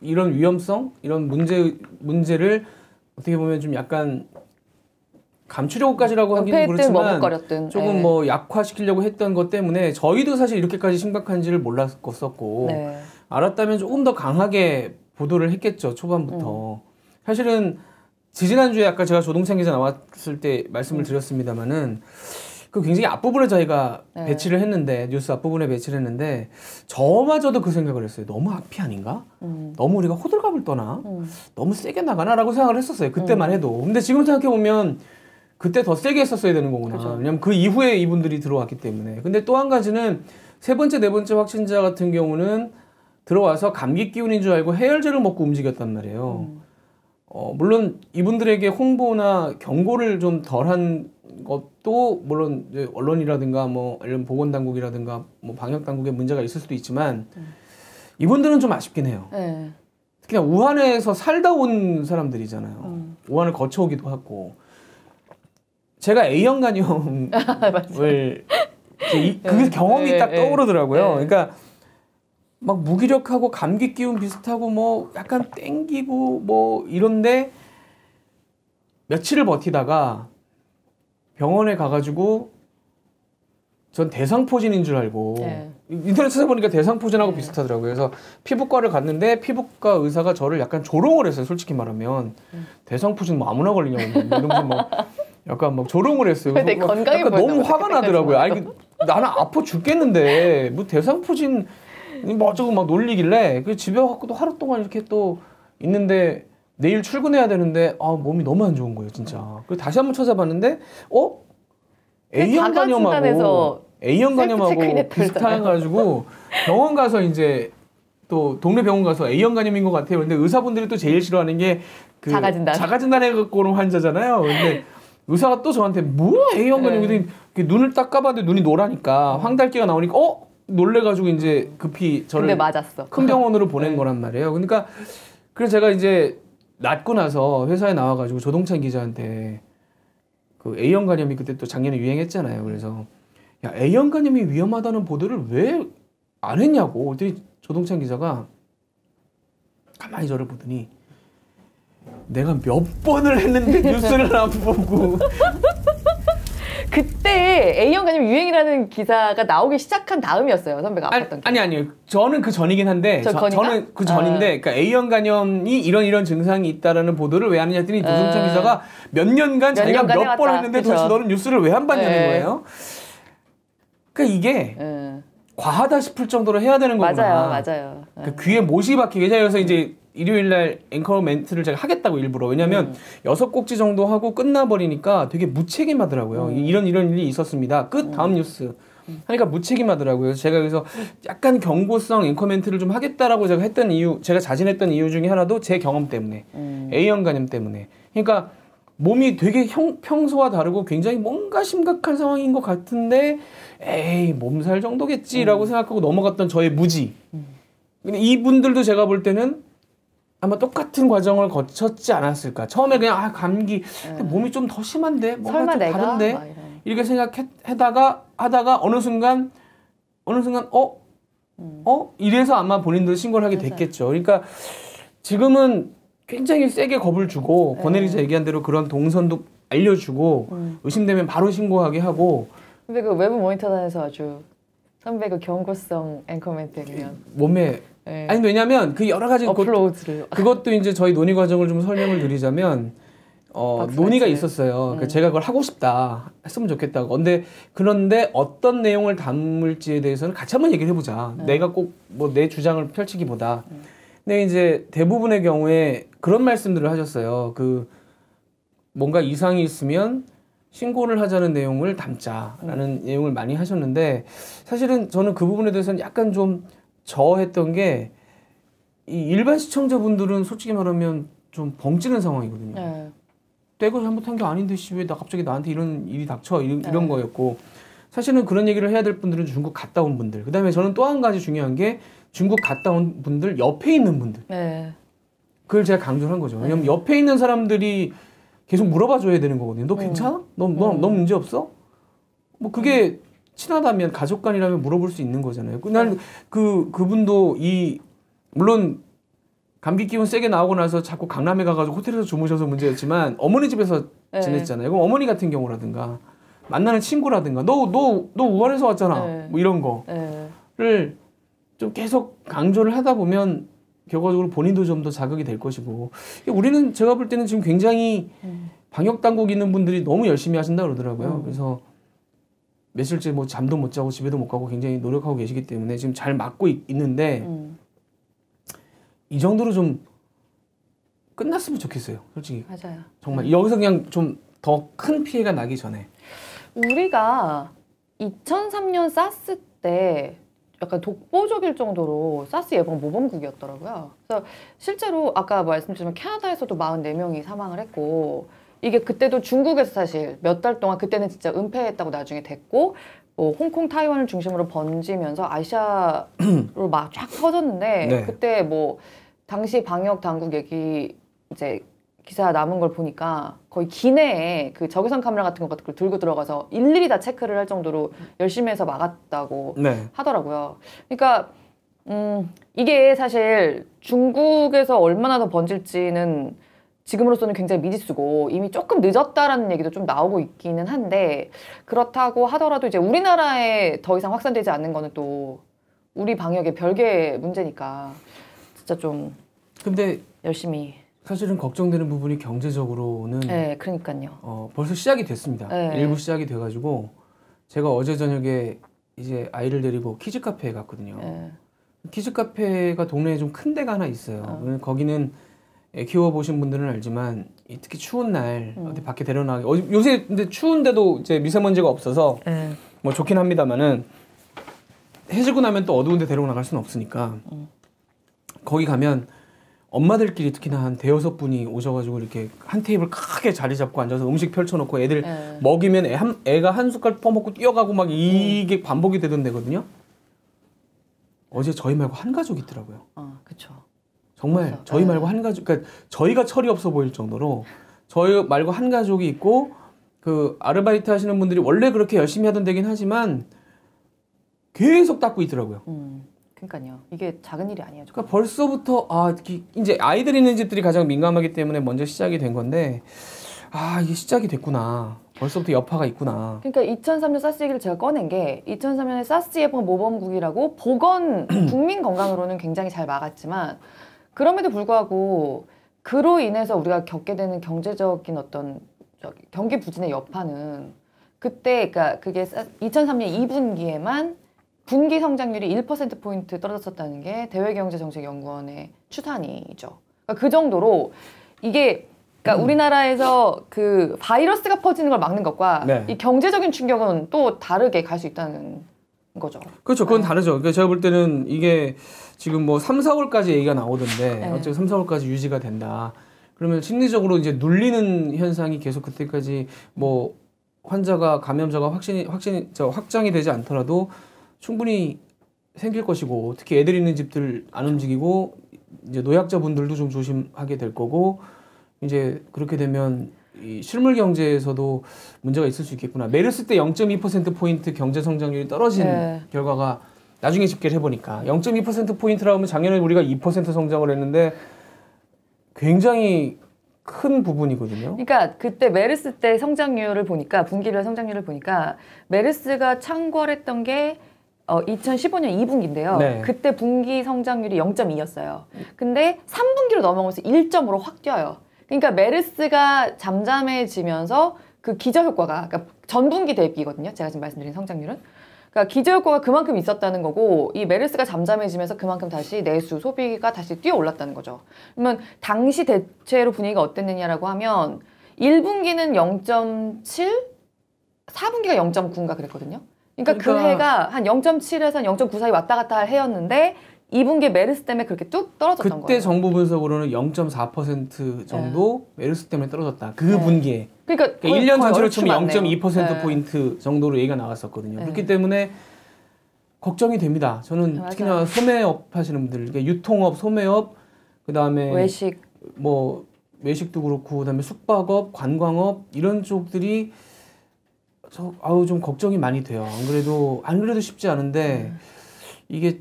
이런 위험성, 이런 문제를 어떻게 보면 좀 약간 감추려고까지라고 하기는 그렇지만 조금 뭐 약화시키려고 했던 것 때문에 저희도 사실 이렇게까지 심각한지를 몰랐었고 알았다면 조금 더 강하게 보도를 했겠죠. 초반부터. 사실은 지지난주에 아까 제가 조동찬 기자 나왔을 때 말씀을 드렸습니다마는 그 굉장히 앞부분에 저희가 배치를 했는데 뉴스 앞부분에 배치를 했는데 저마저도 그 생각을 했어요. 너무 앞이 아닌가? 너무 우리가 호들갑을 떠나? 너무 세게 나가나? 라고 생각을 했었어요. 그때만 해도. 근데 지금 생각해보면 그때 더 세게 했었어야 되는 거구나. 그렇죠. 왜냐면 그 이후에 이분들이 들어왔기 때문에. 근데 또 한 가지는 세 번째, 네 번째 확진자 같은 경우는 들어와서 감기 기운인 줄 알고 해열제를 먹고 움직였단 말이에요. 물론 이분들에게 홍보나 경고를 좀 덜한 것도 물론 이제 언론이라든가 뭐 이런 보건당국이라든가 뭐 방역당국에 문제가 있을 수도 있지만 이분들은 좀 아쉽긴 해요. 특히나 우한에서 살다 온 사람들이잖아요. 우한을 거쳐오기도 하고. 제가 A형 간염을 그 경험이 딱 떠오르더라고요. 그러니까 막 무기력하고 감기 기운 비슷하고 뭐 약간 땡기고 뭐 이런데 며칠을 버티다가 병원에 가가지고 전 대상포진인 줄 알고 인터넷 찾아보니까 대상포진하고 비슷하더라고요. 그래서 피부과를 갔는데 피부과 의사가 저를 약간 조롱을 했어요. 솔직히 말하면 대상포진 뭐 아무나 걸리냐고 이러면서 막 약간 막 조롱을 했어요. 내 건강이 약간 너무 화가 나더라고요. 아니 나는 아파 죽겠는데 뭐 대상포진 뭐 어쩌고 막 놀리길래 그 집에 와갖고도 하루 동안 이렇게 또 있는데 내일 출근해야 되는데 몸이 너무 안 좋은 거예요, 진짜. 그래서 다시 한번 찾아봤는데 A형 간염하고 비슷해 가지고 병원 가서 이제 또 동네 병원 가서 A형 간염인 것 같아요. 근데 의사분들이 또 제일 싫어하는 게 그 자가진단해 갖고 오는 환자잖아요. 근데 의사가 또 저한테 뭐 A형 간염이더니 눈을 딱 감았는데 눈이 노라니까 황달기가 나오니까 놀래가지고 이제 급히 저를 큰 병원으로 보낸 거란 말이에요. 그러니까 그래서 제가 이제 낫고 나서 회사에 나와가지고 조동찬 기자한테 그 A형 간염이 그때 또 작년에 유행했잖아요. 그래서 야 A형 간염이 위험하다는 보도를 왜 안 했냐고. 그랬더니 조동찬 기자가 가만히 저를 보더니 내가 몇 번을 했는데 뉴스를 안 보고. 그때 A형 간염 유행이라는 기사가 나오기 시작한 다음이었어요. 선배가 아팠던 게. 아니요. 저는 그 전이긴 한데 저는 그 전인데 그러니까 A형 간염이 이런 증상이 있다라는 보도를 왜 하느냐 했더니 조동찬 기자가 몇 년간 자기가 몇 번 했는데 도대체 너는 뉴스를 왜 안 봤냐는 거예요. 그러니까 이게 과하다 싶을 정도로 해야 되는 거구나. 맞아요. 그 귀에 못이 박히게. 그래서 이제 일요일 날 앵커 멘트를 제가 하겠다고 일부러. 왜냐면 6곡지 정도 하고 끝나버리니까 되게 무책임하더라고요. 이런 일이 있었습니다. 끝 다음 뉴스. 하니까 무책임하더라고요. 그래서 제가 그래서 약간 경고성 앵커 멘트를 좀 하겠다라고 제가 했던 이유, 제가 자진했던 이유 중에 하나도 제 경험 때문에, A형 간염 때문에. 그러니까 몸이 되게 평소와 다르고 굉장히 뭔가 심각한 상황인 것 같은데 에이 몸살 정도겠지라고 생각하고 넘어갔던 저의 무지. 근데 이분들도 제가 볼 때는 아마 똑같은 과정을 거쳤지 않았을까. 처음에 그냥 감기 근데 몸이 좀 더 심한데 뭔가 설마 좀 내가? 다른데 이렇게 생각하다가 어느 순간 이래서 아마 본인들 신고를 하게 됐겠죠. 그러니까 지금은 굉장히 세게 겁을 주고 권혜리 기자 얘기한 대로 그런 동선도 알려주고 의심되면 바로 신고하게 하고. 근데 그 외부 모니터단에서 아주 선배 그 경고성 앵커 멘트 그냥 몸에 아니 왜냐면 그 여러 가지 업로드를 그것도 이제 저희 논의 과정을 좀 설명을 드리자면 논의가 있었어요. 그러니까 제가 그걸 하고 싶다 했으면 좋겠다고. 그런데 어떤 내용을 담을지에 대해서는 같이 한번 얘기를 해보자. 내가 꼭 뭐 내 주장을 펼치기보다. 근데 이제 대부분의 경우에 그런 말씀들을 하셨어요. 그 뭔가 이상이 있으면 신고를 하자는 내용을 담자라는 내용을 많이 하셨는데 사실은 저는 그 부분에 대해서는 약간 좀 저했던 게 이 일반 시청자분들은 솔직히 말하면 좀 벙찌는 상황이거든요. 내가 잘못한 게 아닌데 왜 나 갑자기 나한테 이런 일이 닥쳐 이런 거였고 사실은 그런 얘기를 해야 될 분들은 중국 갔다 온 분들. 그다음에 저는 또 한 가지 중요한 게 중국 갔다 온 분들 옆에 있는 분들. 그걸 제가 강조를 한 거죠. 왜냐면 옆에 있는 사람들이 계속 물어봐 줘야 되는 거거든요. 너 괜찮아? 너 문제 없어? 뭐 그게 친하다면 가족 간이라면 물어볼 수 있는 거잖아요. 난 그분도 물론 감기 기운 세게 나오고 나서 자꾸 강남에 가가지고 호텔에서 주무셔서 문제였지만 어머니 집에서 지냈잖아요. 그럼 어머니 같은 경우라든가 만나는 친구라든가 너 우한에서 왔잖아. 뭐 이런 거를 좀 계속 강조를 하다 보면 결과적으로 본인도 좀 더 자극이 될 것이고 우리는 제가 볼 때는 지금 굉장히 방역 당국 있는 분들이 너무 열심히 하신다 그러더라고요. 그래서 며칠째 뭐 잠도 못 자고 집에도 못 가고 굉장히 노력하고 계시기 때문에 지금 잘 막고 있는데 이 정도로 좀 끝났으면 좋겠어요. 솔직히. 맞아요. 정말 여기서 그냥 좀 더 큰 피해가 나기 전에. 우리가 2003년 사스 때 약간 독보적일 정도로 사스 예방 모범국이었더라고요. 그래서 실제로 아까 말씀드린 캐나다에서도 44명이 사망을 했고 이게 그때도 중국에서 사실 몇 달 동안 그때는 진짜 은폐했다고 나중에 됐고 뭐 홍콩, 타이완을 중심으로 번지면서 아시아로 막 쫙 퍼졌는데 그때 뭐 당시 방역 당국 얘기 이제 기사 남은 걸 보니까 거의 기내에 그 적외선 카메라 같은 거 들고 들어가서 일일이 다 체크를 할 정도로 열심히 해서 막았다고 하더라고요. 그러니까 이게 사실 중국에서 얼마나 더 번질지는 지금으로서는 굉장히 미지수고 이미 조금 늦었다라는 얘기도 좀 나오고 있기는 한데 그렇다고 하더라도 이제 우리나라에 더 이상 확산되지 않는 거는 또 우리 방역의 별개의 문제니까 진짜 좀 근데 열심히 사실은 걱정되는 부분이 경제적으로는 그러니까요. 벌써 시작이 됐습니다. 일부 시작이 돼가지고 제가 어제 저녁에 이제 아이를 데리고 키즈 카페에 갔거든요. 키즈 카페가 동네에 좀 큰 데가 하나 있어요. 거기는 애 키워보신 분들은 알지만 특히 추운 날 어디 밖에 데려나가기 요새 근데 추운데도 이제 미세먼지가 없어서 뭐 좋긴 합니다만은 해지고 나면 또 어두운데 데리고 나갈 수는 없으니까 거기 가면 엄마들끼리 특히나 한 대여섯 분이 오셔가지고 이렇게 한 테이블 크게 자리 잡고 앉아서 음식 펼쳐놓고 애들 먹이면 애가 한 숟갈 퍼먹고 뛰어가고 막 이게 반복이 되던 데거든요. 어제 저희 말고 한 가족이 있더라고요. 그쵸. 정말 맞아. 저희 말고 한 가족, 그러니까 저희가 철이 없어 보일 정도로 저희 말고 한 가족이 있고 그 아르바이트 하시는 분들이 원래 그렇게 열심히 하던 데긴 하지만 계속 닦고 있더라고요. 그러니까요. 이게 작은 일이 아니에요. 그러니까 벌써부터 이제 아이들 있는 집들이 가장 민감하기 때문에 먼저 시작이 된 건데 이게 시작이 됐구나. 벌써부터 여파가 있구나. 그러니까 2003년 사스 얘기를 제가 꺼낸 게 2003년에 사스 예방 모범국이라고 보건 국민 건강으로는 굉장히 잘 막았지만 그럼에도 불구하고 그로 인해서 우리가 겪게 되는 경제적인 어떤 경기 부진의 여파는 그때 그러니까 그게 2003년 2분기에만 분기 성장률이 1%포인트 떨어졌다는 게 대외경제정책연구원의 추산이죠. 그러니까 그 정도로 이게 그러니까 우리나라에서 그 바이러스가 퍼지는 걸 막는 것과 네. 이 경제적인 충격은 또 다르게 갈 수 있다는 거죠. 그렇죠. 그건 다르죠. 그러니까 제가 볼 때는 이게 지금 뭐 3, 4월까지 얘기가 나오던데 네. 어쨌든 3, 4월까지 유지가 된다. 그러면 심리적으로 이제 눌리는 현상이 계속 그때까지 뭐 환자가 감염자가 확장이 되지 않더라도 충분히 생길 것이고 특히 애들 있는 집들 안 움직이고 이제 노약자분들도 좀 조심하게 될 거고 이제 그렇게 되면 이 실물 경제에서도 문제가 있을 수 있겠구나. 메르스 때 0.2%포인트 경제 성장률이 떨어진 네. 결과가 나중에 집계를 해보니까 0.2%포인트라고 하면 작년에 우리가 2% 성장을 했는데 굉장히 큰 부분이거든요. 그러니까 그때 메르스 때 성장률을 보니까 분기별 성장률을 보니까 메르스가 창궐했던 게 2015년 2분기인데요. 네. 그때 분기 성장률이 0.2였어요. 근데 3분기로 넘어가면서 1점으로 확 뛰어요. 그러니까 메르스가 잠잠해지면서 그 기저효과가 그러니까 전분기 대비거든요. 제가 지금 말씀드린 성장률은. 그러니까 기저효과가 그만큼 있었다는 거고 이 메르스가 잠잠해지면서 그만큼 다시 내수, 소비가 다시 뛰어 올랐다는 거죠. 그러면 당시 대체로 분위기가 어땠느냐라고 하면 1분기는 0.7, 4분기가 0.9인가 그랬거든요. 그러니까 그 해가 한 0.7에서 한 0.9 사이 왔다 갔다 할 해였는데 2분기에 메르스 때문에 그렇게 뚝 떨어졌던 거예요. 그때 정부 분석으로는 0.4% 정도 메르스 때문에 떨어졌다. 그 분기에. 그러니까 1년 전체로 치면 얼추 0.2%포인트 정도로 얘기가 나왔었거든요. 그렇기 때문에 걱정이 됩니다. 저는 맞아요. 특히나 소매업 하시는 분들, 그러니까 유통업, 소매업, 그다음에 외식, 뭐 외식도 그렇고 그다음에 숙박업, 관광업 이런 쪽들이 좀 걱정이 많이 돼요. 안 그래도 쉽지 않은데 이거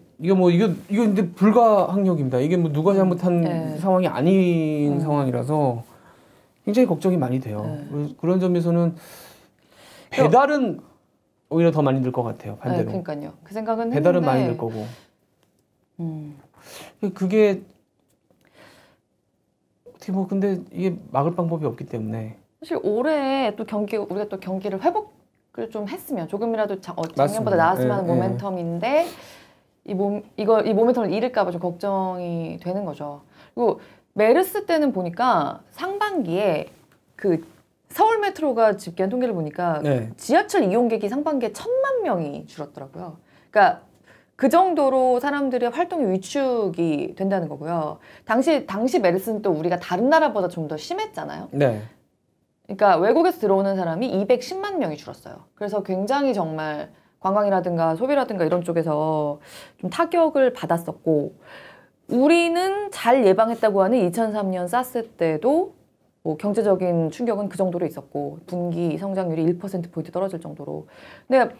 근데 불가항력입니다. 이게 뭐 누가 잘못한 상황이 아닌 상황이라서 굉장히 걱정이 많이 돼요. 그런 점에서는 배달은 오히려 더 많이 늘 것 같아요. 반대로. 그러니까요. 그 생각은 배달은 했는데, 많이 늘 거고. 그게 어떻게 뭐 근데 이게 막을 방법이 없기 때문에. 사실 올해 또 우리가 또 경기를 회복을 좀 했으면 조금이라도 작년보다 맞습니다. 나았으면 하는 모멘텀인데 이 모멘텀을 잃을까봐 좀 걱정이 되는 거죠. 그리고 메르스 때는 보니까 상반기에 그 서울 메트로가 집계한 통계를 보니까 지하철 이용객이 상반기에 1,000만 명이 줄었더라고요. 그러니까 그 정도로 사람들의 활동이 위축이 된다는 거고요. 당시 메르스는 또 우리가 다른 나라보다 좀 더 심했잖아요. 네. 그러니까 외국에서 들어오는 사람이 210만 명이 줄었어요. 그래서 굉장히 정말 관광이라든가 소비라든가 이런 쪽에서 좀 타격을 받았었고 우리는 잘 예방했다고 하는 2003년 사스 때도 뭐 경제적인 충격은 그 정도로 있었고 분기 성장률이 1%포인트 떨어질 정도로. 근데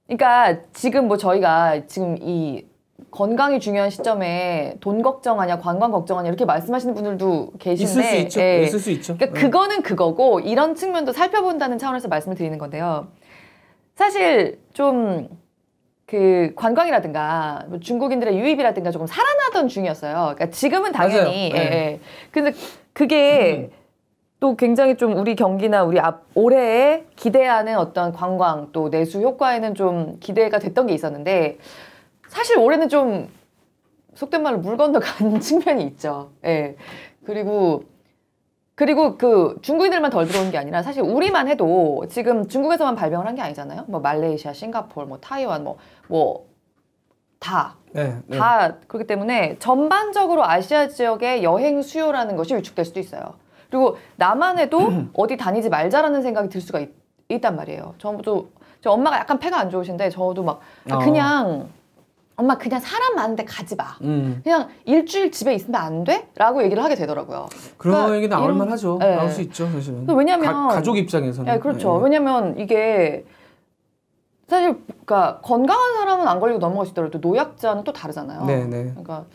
그러니까 지금 뭐 저희가 지금 이 건강이 중요한 시점에 돈 걱정하냐 관광 걱정하냐 이렇게 말씀하시는 분들도 계신데 있을 수 있죠. 있을 수 있죠. 그러니까 그거는 그거고 이런 측면도 살펴본다는 차원에서 말씀을 드리는 건데요. 사실 좀 그 관광이라든가 뭐 중국인들의 유입이라든가 조금 살아나던 중이었어요. 그러니까 지금은 당연히 근데 그게 또 굉장히 좀 우리 경기나 우리 올해에 기대하는 어떤 관광 또 내수 효과에는 좀 기대가 됐던 게 있었는데 사실 올해는 좀 속된 말로 물 건너가는 측면이 있죠. 그리고 그 중국인들만 덜 들어오는 게 아니라 사실 우리만 해도 지금 중국에서만 발병을 한 게 아니잖아요. 뭐 말레이시아, 싱가포르, 뭐 타이완, 다 그렇기 때문에 전반적으로 아시아 지역의 여행 수요라는 것이 위축될 수도 있어요. 그리고 나만 해도 어디 다니지 말자라는 생각이 들 수가 있단 말이에요. 저 엄마가 약간 폐가 안 좋으신데 저도 막 엄마 그냥 사람 많은데 가지 마. 그냥 일주일 집에 있으면 안 돼? 라고 얘기를 하게 되더라고요. 그런 얘기 나올 만하죠. 나올 수 있죠, 사실은. 왜냐면 가족 입장에서는. 그렇죠. 왜냐면 이게 사실 그러니까 건강한 사람은 안 걸리고 넘어갈 수 있더라도 노약자는 또 다르잖아요. 그러니까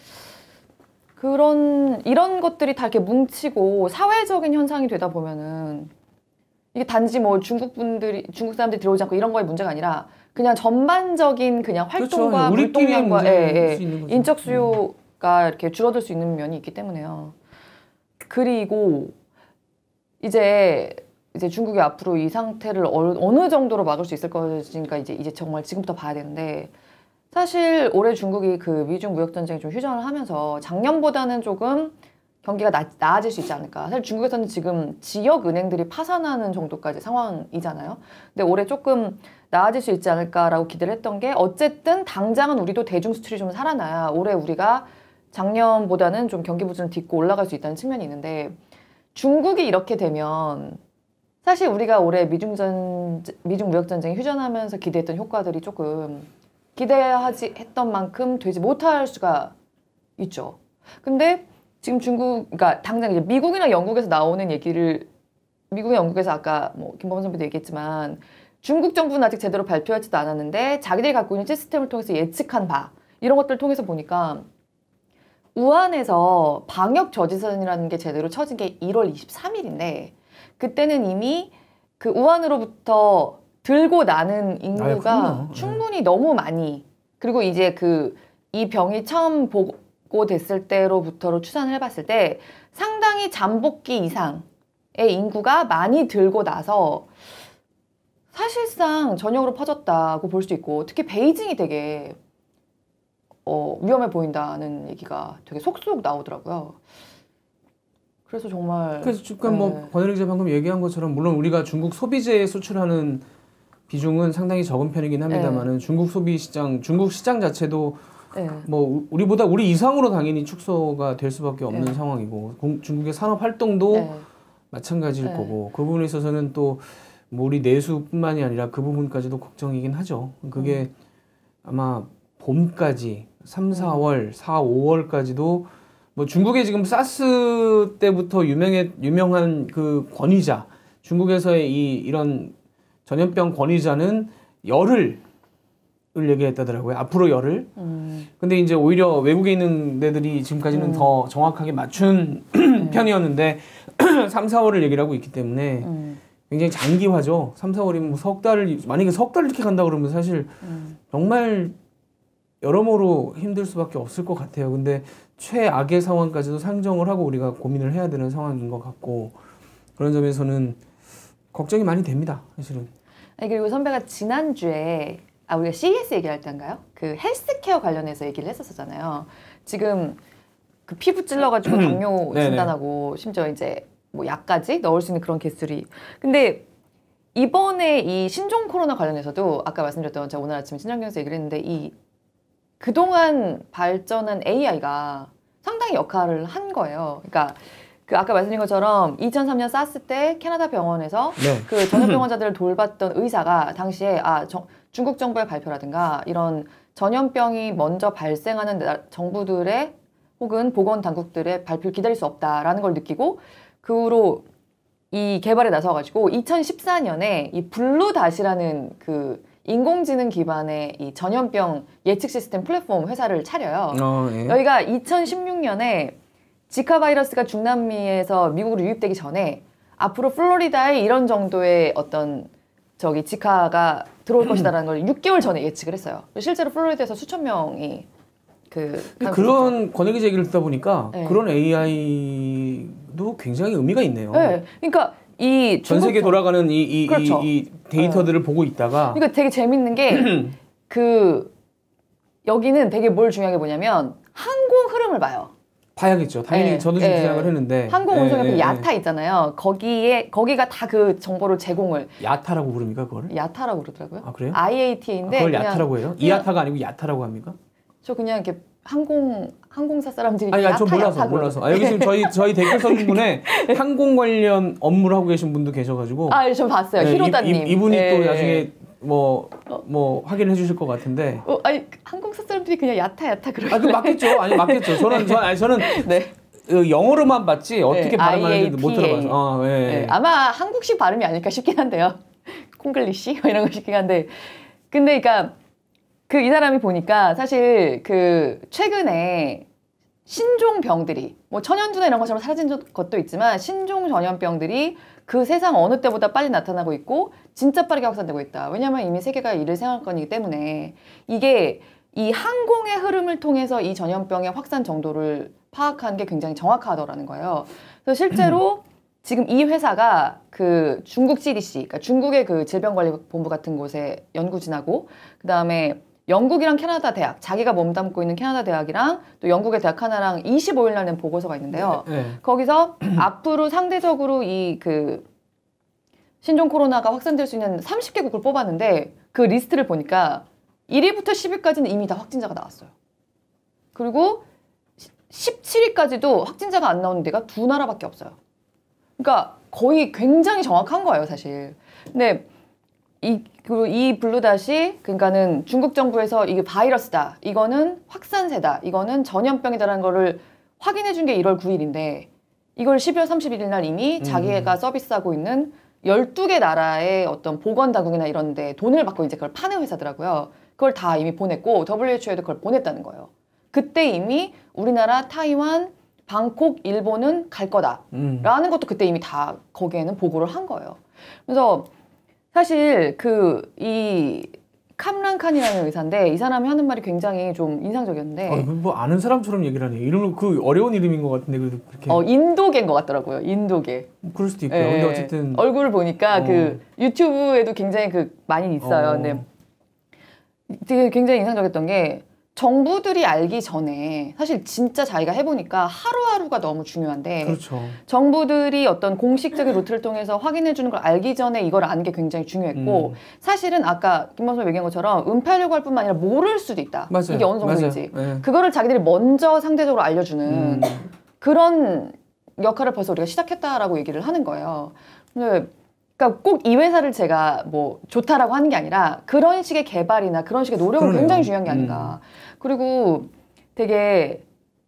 이런 것들이 다 이렇게 뭉치고 사회적인 현상이 되다 보면은 이게 단지 뭐 중국 사람들이 들어오지 않고 이런 거에 문제가 아니라 그냥 전반적인 그냥 활동과 물동량과 인적 수요가 이렇게 줄어들 수 있는 면이 있기 때문에요. 그리고 이제 중국이 앞으로 이 상태를 어느 정도로 막을 수 있을 것인가 이제 정말 지금부터 봐야 되는데 사실 올해 중국이 그 미중 무역 전쟁 좀 휴전을 하면서 작년보다는 조금 경기가 나아질 수 있지 않을까. 사실 중국에서는 지금 지역 은행들이 파산하는 정도까지 상황이잖아요. 근데 올해 조금 나아질 수 있지 않을까라고 기대를 했던 게 어쨌든 당장은 우리도 대중 수출이 좀 살아나야 올해 우리가 작년보다는 좀 경기 부진을 딛고 올라갈 수 있다는 측면이 있는데 중국이 이렇게 되면 사실 우리가 올해 미중 무역전쟁이 휴전하면서 기대했던 효과들이 조금 기대하지 했던 만큼 되지 못할 수가 있죠. 근데 지금 그러니까 당장 이제 미국이나 영국에서 나오는 얘기를 미국이나 영국에서 아까 뭐 김범선 선배도 얘기했지만 중국 정부는 아직 제대로 발표하지도 않았는데 자기들이 갖고 있는 시스템을 통해서 예측한 바 이런 것들을 통해서 보니까 우한에서 방역 저지선이라는 게 제대로 쳐진 게 1월 23일인데 그때는 이미 그 우한으로부터 들고 나는 인구가 충분히 너무 많이 그리고 이제 이 병이 처음 보고됐을 때로부터로 추산을 해봤을 때 상당히 잠복기 이상의 인구가 많이 들고 나서 사실상 전역으로 퍼졌다고 볼 수 있고 특히 베이징이 되게 위험해 보인다는 얘기가 되게 속속 나오더라고요. 그래서 정말 그래서 지금 뭐 권혜리 기자 방금 얘기한 것처럼 물론 우리가 중국 소비재에 수출하는 비중은 상당히 적은 편이긴 합니다만은 중국 소비 시장, 중국 시장 자체도 뭐 우리 이상으로 당연히 축소가 될 수밖에 없는 상황이고 중국의 산업 활동도 마찬가지일 거고 그 부분에 있어서는 또 뭐 우리 내수뿐만이 아니라 그 부분까지도 걱정이긴 하죠. 그게 아마 봄까지 3, 4월, 4, 5월까지도 뭐 중국의 지금 사스 때부터 유명한 그 권위자 중국에서의 이런 전염병 권위자는 열흘을 얘기했다더라고요. 앞으로 열흘. 근데 이제 오히려 외국에 있는 데들이 지금까지는 더 정확하게 맞춘 편이었는데 3, 4월을 얘기를 하고 있기 때문에 굉장히 장기화죠. 3, 4월이면 뭐 석 달을 만약에 석 달 이렇게 간다 그러면 사실 정말 여러모로 힘들 수밖에 없을 것 같아요. 근데 최악의 상황까지도 상정을 하고 우리가 고민을 해야 되는 상황인 것 같고 그런 점에서는 걱정이 많이 됩니다. 사실은. 아니, 그리고 선배가 지난주에 우리가 CES 얘기할 때인가요? 그 헬스케어 관련해서 얘기를 했었잖아요. 지금 그 피부 찔러가지고 당뇨 진단하고 심지어 이제 뭐 약까지 넣을 수 있는 그런 기술이. 근데 이번에 이 신종 코로나 관련해서도 아까 말씀드렸던 제가 오늘 아침에 신장경에서 얘기를 했는데 이 그동안 발전한 AI가 상당히 역할을 한 거예요. 그러니까 그 아까 말씀드린 것처럼 2003년 사스 때 캐나다 병원에서 그 전염병 환자들을 돌봤던 의사가 당시에 중국 정부의 발표라든가 이런 전염병이 먼저 발생하는 정부들의 혹은 보건 당국들의 발표를 기다릴 수 없다라는 걸 느끼고 그 후로 이 개발에 나서가지고 2014년에 이 블루닷이라는 그 인공지능 기반의 이 전염병 예측 시스템 플랫폼 회사를 차려요. 여기가 2016년에 지카 바이러스가 중남미에서 미국으로 유입되기 전에 앞으로 플로리다에 이런 정도의 어떤 지카가 들어올 것이다라는 걸 6개월 전에 예측을 했어요. 실제로 플로리다에서 수천 명이 그런 권혜기 얘기를 듣다 보니까 그런 AI도 굉장히 의미가 있네요. 네, 그러니까 이 전 세계 돌아가는 이 데이터들을 보고 있다가 그러니까 되게 재밌는 게 여기는 되게 뭘 중요하게 보냐면 항공 흐름을 봐요. 봐야겠죠. 당연히 저도 지금 생각을 했는데 항공 운송협회 야타 있잖아요. 거기가 다 그 정보를 제공을 야타라고 부릅니까 그거를? 야타라고 그러더라고요. 아 그래요? IATA인데 그걸 야타라고 해요? 이야타가 아니고 야타라고 합니까? 저 그냥 이렇게 항공사 사람들이 저 몰라서. 여기 지금 저희 댓글 써준 분에 항공 관련 업무를 하고 계신 분도 계셔가지고 저 봤어요. 히로다님. 이분이 또 나중에 뭐 확인을 해주실 것 같은데. 항공사 사람들이 그냥 야타 그러고. 그 맞겠죠. 맞겠죠. 저는 영어로만 봤지 어떻게 발음하는지 못 들어봐서. 아마 한국식 발음이 아닐까 싶긴 한데요. 콩글리시 이런 거 싶긴 한데. 근데 그러니까 이 사람이 보니까 사실 최근에 신종 병들이 뭐 천연두나 이런 것처럼 사라진 것도 있지만 신종 전염병들이 그 세상 어느 때보다 빨리 나타나고 있고 진짜 빠르게 확산되고 있다. 왜냐하면 이미 세계가 이를 생활권이기 때문에 이게 이 항공의 흐름을 통해서 이 전염병의 확산 정도를 파악하는 게 굉장히 정확하더라는 거예요. 그래서 실제로 지금 이 회사가 중국 CDC, 그러니까 중국의 질병관리본부 같은 곳에 연구진하고 그다음에 영국이랑 캐나다 대학, 자기가 몸담고 있는 캐나다 대학이랑 또 영국의 대학 하나랑 25일 날 낸 보고서가 있는데요. 거기서 앞으로 상대적으로 이 그 신종 코로나가 확산될 수 있는 30개국을 뽑았는데 그 리스트를 보니까 1위부터 10위까지는 이미 다 확진자가 나왔어요. 그리고 17위까지도 확진자가 안 나오는 데가 2나라밖에 없어요. 그러니까 거의 굉장히 정확한 거예요, 사실. 근데 이 블루닷이 그러니까는 중국 정부에서 이게 바이러스다, 이거는 확산세다, 이거는 전염병이다라는 거를 확인해 준 게 1월 9일인데 이걸 12월 31일 날 이미 자기가 서비스하고 있는 12개 나라의 어떤 보건당국이나 이런 데 돈을 받고 이제 그걸 파는 회사더라고요. 그걸 다 이미 보냈고 WHO에도 그걸 보냈다는 거예요. 그때 이미 우리나라, 타이완, 방콕, 일본은 갈 거다라는 것도 그때 이미 다 거기에는 보고를 한 거예요. 그래서 사실 이 캄란칸이라는 의사인데 이 사람이 하는 말이 굉장히 좀 인상적이었는데 뭐 아는 사람처럼 얘기를 하네. 이름은 그 어려운 이름인 것 같은데 그래도 그렇게 인도계인 것 같더라고요. 인도계. 그럴 수도 있고요. 근데 어쨌든 얼굴을 보니까 그 유튜브에도 굉장히 많이 있어요. 근데 되게 굉장히 인상적이었던 게 정부들이 알기 전에 사실 진짜 자기가 해보니까 하루하루가 너무 중요한데 그렇죠. 정부들이 어떤 공식적인 루트를 통해서 확인해 주는 걸 알기 전에 이걸 아는 게 굉장히 중요했고 사실은 아까 김범수 얘기한 것처럼 은폐하려고 할 뿐만 아니라 모를 수도 있다. 맞아요. 이게 어느 정도인지. 네. 그거를 자기들이 먼저 상대적으로 알려주는 그런 역할을 벌써 우리가 시작했다라고 얘기를 하는 거예요. 근데 그러니까 꼭 이 회사를 제가 뭐 좋다라고 하는 게 아니라 그런 식의 개발이나 그런 식의 노력은 그러네요. 굉장히 중요한 게 아닌가. 그리고 되게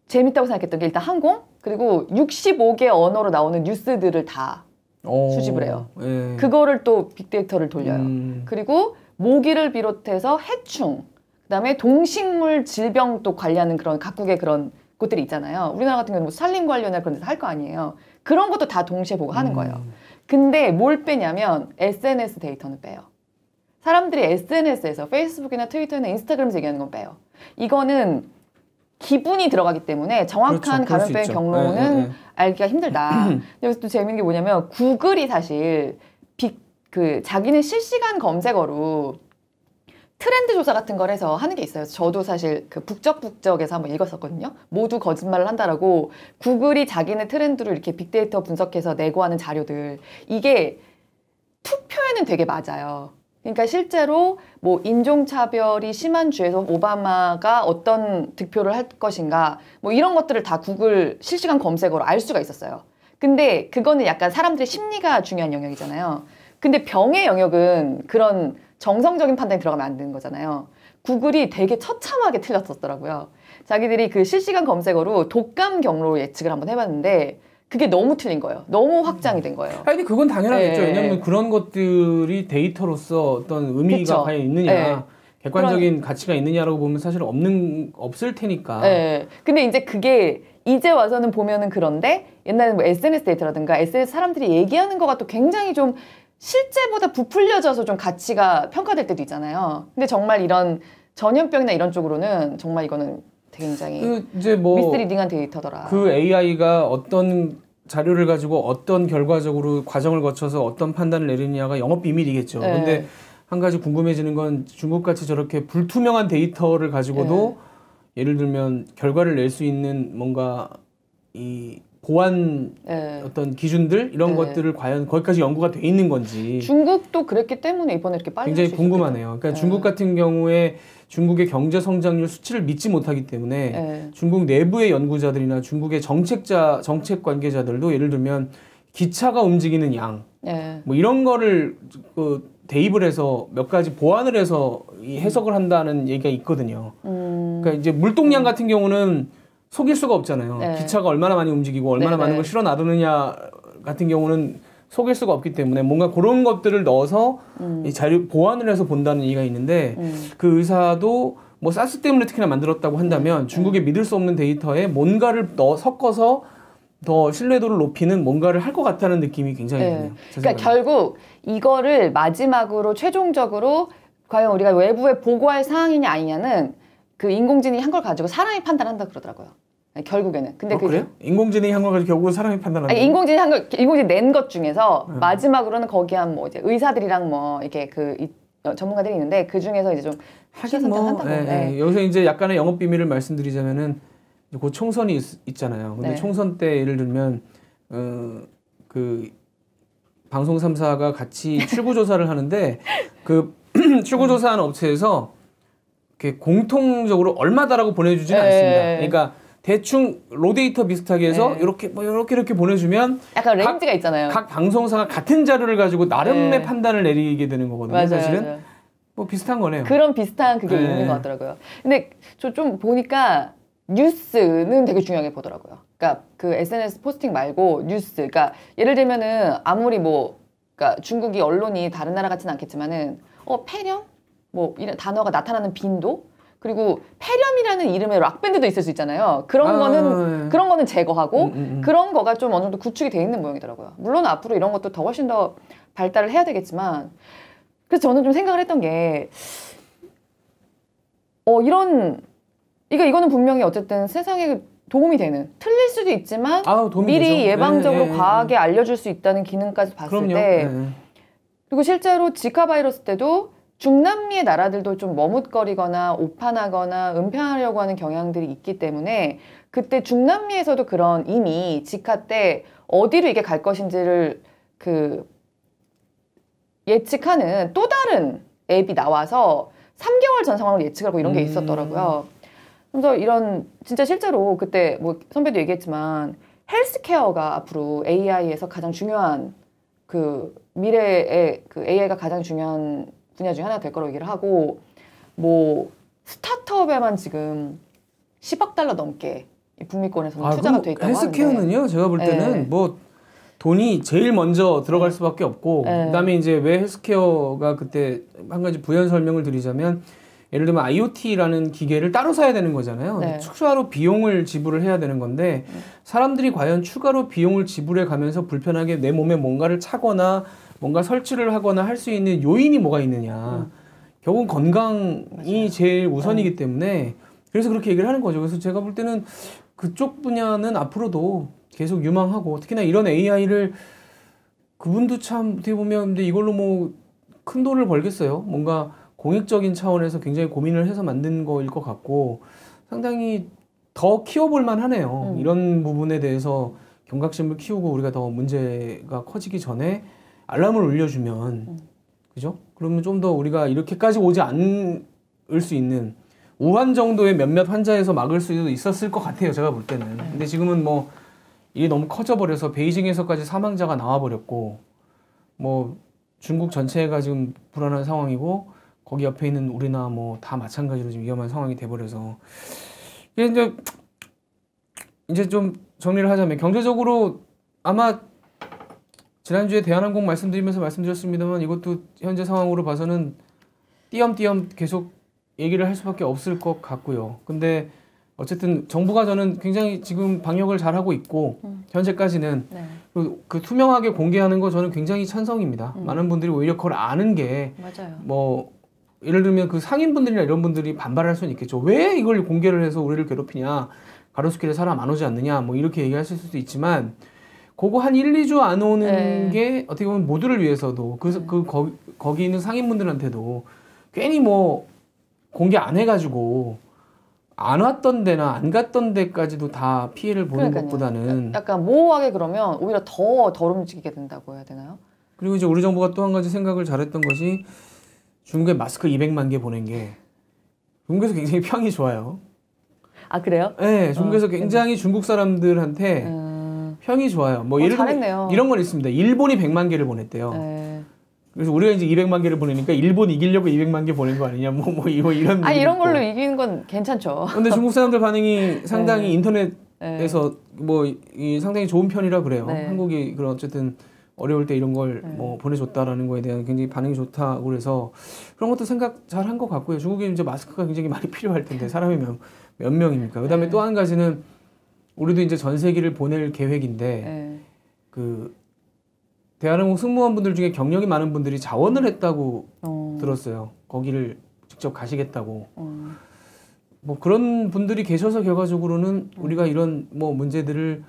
재밌다고 생각했던 게 일단 항공, 그리고 65개 언어로 나오는 뉴스들을 다 수집을 해요. 예. 그거를 또 빅데이터를 돌려요. 그리고 모기를 비롯해서 해충, 그다음에 동식물 질병 또 관리하는 그런 각국의 그런 곳들이 있잖아요. 우리나라 같은 경우는 뭐 산림 관련이나 그런 데서 할 거 아니에요. 그런 것도 다 동시에 보고 하는 거예요. 근데 뭘 빼냐면 SNS 데이터는 빼요. 사람들이 SNS에서 페이스북이나 트위터나 인스타그램에서 얘기하는 건 빼요. 이거는 기분이 들어가기 때문에 정확한 그렇죠. 감염병의 경로는 알기가 힘들다. 여기서 또 재밌는 게 뭐냐면 구글이 사실 자기는 실시간 검색어로 트렌드 조사 같은 걸 해서 하는 게 있어요. 저도 사실 그 북적북적에서 한번 읽었었거든요. 모두 거짓말을 한다라고 구글이 자기네 트렌드로 이렇게 빅데이터 분석해서 내고 하는 자료들, 이게 투표에는 되게 맞아요. 그러니까 실제로 뭐 인종차별이 심한 주에서 오바마가 어떤 득표를 할 것인가 뭐 이런 것들을 다 구글 실시간 검색어로 알 수가 있었어요. 근데 그거는 약간 사람들의 심리가 중요한 영역이잖아요. 근데 병의 영역은 그런 정성적인 판단이 들어가면 안 되는 거잖아요. 구글이 되게 처참하게 틀렸었더라고요. 자기들이 그 실시간 검색어로 독감 경로 예측을 한번 해봤는데 그게 너무 틀린 거예요. 너무 확장이 된 거예요. 아니 그건 당연하겠죠. 네. 왜냐하면 그런 것들이 데이터로서 어떤 의미가 그쵸. 과연 있느냐, 네. 객관적인 가치가 있느냐라고 보면 사실 없을 테니까. 네. 근데 이제 그게 이제 와서는 보면은 그런데 옛날에는 뭐 SNS 데이터라든가 SNS 사람들이 얘기하는 거가 또 굉장히 좀 실제보다 부풀려져서 좀 가치가 평가될 때도 있잖아요. 근데 정말 이런 전염병이나 이런 쪽으로는 정말 이거는 굉장히 이제 뭐 미스리딩한 데이터더라. 그 AI가 어떤 자료를 가지고 어떤 결과적으로 과정을 거쳐서 어떤 판단을 내리느냐가 영업 비밀이겠죠. 네. 근데 한 가지 궁금해지는 건 중국같이 저렇게 불투명한 데이터를 가지고도 예를 들면 결과를 낼 수 있는 뭔가 이 보안 어떤 기준들 이런 것들을 과연 거기까지 연구가 돼 있는 건지 중국도 그랬기 때문에 이번에 이렇게 빨리 굉장히 궁금하네요. 그러니까 중국 같은 경우에 중국의 경제 성장률 수치를 믿지 못하기 때문에 중국 내부의 연구자들이나 중국의 정책 관계자들도 예를 들면 기차가 움직이는 양 뭐 이런 거를 대입을 해서 몇 가지 보완을 해서 이 해석을 한다는 얘기가 있거든요. 그러니까 이제 물동량 같은 경우는 속일 수가 없잖아요. 기차가 얼마나 많이 움직이고 얼마나 많은 걸 실어 놔두느냐 같은 경우는 속일 수가 없기 때문에 뭔가 그런 것들을 넣어서 이 자료 보완을 해서 본다는 얘기가 있는데 그 의사도 뭐 사스 때문에 특히나 만들었다고 한다면 중국의 믿을 수 없는 데이터에 뭔가를 섞어서 더 신뢰도를 높이는 뭔가를 할 것 같다는 느낌이 굉장히 드네요. 그러니까 결국 이거를 마지막으로 최종적으로 과연 우리가 외부에 보고할 사항이냐 아니냐는 그 인공지능이 한 걸 가지고 사람이 판단한다 그러더라고요. 결국에는. 근데 그래요? 인공지능이 한 걸 가지고 결국은 사람이 판단한다. 인공지능이 낸 것 중에서 마지막으로는 거기 한 뭐 이제 의사들이랑 뭐 이렇게 전문가들이 있는데 그 중에서 이제 좀 하긴 뭐 선택한다고. 네. 여기서 이제 약간의 영업 비밀을 말씀드리자면은 곧 총선이 있잖아요. 근데 네. 총선 때 예를 들면 그 방송 3사가 같이 출구 조사를 하는데 그 출구 조사하는 업체에서 이렇게 공통적으로 얼마다라고 보내주지는 네. 않습니다. 그러니까 대충 로데이터 비슷하게 해서 네. 이렇게 보내주면 약간 레인지가 있잖아요. 각 방송사가 같은 자료를 가지고 나름의 네. 판단을 내리게 되는 거거든요. 맞아요, 사실은 맞아요. 뭐 비슷한 거네요. 그런 비슷한 그게 네. 있는 것 같더라고요. 근데 저 좀 보니까 뉴스는 되게 중요하게 보더라고요. 그러니까 그 SNS 포스팅 말고 뉴스. 그러니까 예를 들면은 아무리 뭐 그러니까 중국이 언론이 다른 나라 같지는 않겠지만은 폐렴 뭐 이런 단어가 나타나는 빈도 그리고 폐렴이라는 이름의 락 밴드도 있을 수 있잖아요. 그런 거는 제거하고 그런 거가 좀 어느 정도 구축이 돼 있는 모양이더라고요. 물론 앞으로 이런 것도 더 훨씬 더 발달을 해야 되겠지만 그래서 저는 좀 생각을 했던 게 이거는 분명히 어쨌든 세상에 도움이 되는 틀릴 수도 있지만 도움이 미리 되죠. 예방적으로 과하게 알려줄 수 있다는 기능까지 봤을 그럼요. 때 그리고 실제로 지카 바이러스 때도 중남미의 나라들도 좀 머뭇거리거나 오판하거나 은폐하려고 하는 경향들이 있기 때문에 그때 중남미에서도 그런 이미 지카 때 어디로 이게 갈 것인지를 그 예측하는 또 다른 앱이 나와서 3개월 전 상황을 예측하고 이런 게 있었더라고요. 그래서 이런 진짜 실제로 그때 뭐 선배도 얘기했지만 헬스케어가 앞으로 AI에서 가장 중요한 그 미래의 그 AI가 가장 중요한 분야 중에 하나 될 거라고 얘기를 하고 뭐 스타트업에만 지금 10억 달러 넘게 북미권에서는 투자가 돼 있다고 하는데 헬스케어는요 제가 볼 때는 뭐 돈이 제일 먼저 들어갈 수밖에 없고 그다음에 이제 왜 헬스케어가 그때 한 가지 부연 설명을 드리자면 예를 들면 IoT라는 기계를 따로 사야 되는 거잖아요. 추가로 비용을 지불을 해야 되는 건데 사람들이 과연 추가로 비용을 지불해 가면서 불편하게 내 몸에 뭔가를 차거나 뭔가 설치를 하거나 할 수 있는 요인이 뭐가 있느냐. 결국 건강이 제일 우선이기 때문에 그래서 그렇게 얘기를 하는 거죠. 그래서 제가 볼 때는 그쪽 분야는 앞으로도 계속 유망하고 특히나 이런 AI를 그분도 참 어떻게 보면 근데 이걸로 뭐 큰 돈을 벌겠어요. 뭔가 공익적인 차원에서 굉장히 고민을 해서 만든 거일 것 같고 상당히 더 키워볼 만하네요. 이런 부분에 대해서 경각심을 키우고 우리가 더 문제가 커지기 전에 알람을 울려주면 그죠? 그러면 좀 더 우리가 이렇게까지 오지 않을 수 있는 우한 정도의 몇몇 환자에서 막을 수도 있었을 것 같아요. 제가 볼 때는. 근데 지금은 뭐 일이 너무 커져버려서 베이징에서까지 사망자가 나와버렸고 뭐 중국 전체가 지금 불안한 상황이고 거기 옆에 있는 우리나라 뭐 다 마찬가지로 지금 위험한 상황이 돼버려서 이제 좀 정리를 하자면 경제적으로 아마 지난주에 대한항공 말씀드리면서 말씀드렸습니다만 이것도 현재 상황으로 봐서는 띄엄띄엄 계속 얘기를 할 수밖에 없을 것 같고요. 근데 어쨌든 정부가 저는 굉장히 지금 방역을 잘하고 있고 현재까지는 그 투명하게 공개하는 거 저는 굉장히 찬성입니다. 많은 분들이 오히려 그걸 아는 게 뭐 예를 들면 그 상인분들이나 이런 분들이 반발할 수는 있겠죠. 왜 이걸 공개를 해서 우리를 괴롭히냐. 가로수길에 사람 안 오지 않느냐. 뭐 이렇게 얘기하실 수도 있지만 그거 한 1, 2주 안 오는 게 어떻게 보면 모두를 위해서도 거기 있는 상인분들한테도 괜히 뭐 공개 안 해가지고 안 왔던 데나 안 갔던 데까지도 다 피해를 보는 것보다는 약간 모호하게 그러면 오히려 더 덜 움직이게 된다고 해야 되나요? 그리고 이제 우리 정부가 또 한 가지 생각을 잘했던 것이 중국에 마스크 200만 개 보낸 게 중국에서 굉장히 평이 좋아요. 아 그래요? 네, 중국에서 굉장히 중국 사람들한테 평이 좋아요. 뭐 예를 들면 이런 건 있습니다. 일본이 100만 개를 보냈대요. 그래서 우리가 이제 200만 개를 보내니까 일본 이기려고 200만 개 보낸 거 아니냐 뭐 이런 이런 걸로 이기는 건 괜찮죠. 근데 중국 사람들 반응이 상당히 인터넷에서 뭐 상당히 좋은 편이라 그래요. 한국이 그런 어쨌든 어려울 때 이런 걸 뭐 보내줬다라는 거에 대한 굉장히 반응이 좋다고 그래서 그런 것도 생각 잘 한 것 같고요. 중국에 이제 마스크가 굉장히 많이 필요할 텐데 사람이 몇 명입니까? 그다음에 또 한 가지는 우리도 이제 전세기를 보낼 계획인데 그 대한항공 승무원분들 중에 경력이 많은 분들이 자원을 했다고 들었어요. 거기를 직접 가시겠다고. 뭐 그런 분들이 계셔서 결과적으로는 우리가 이런 뭐 문제들을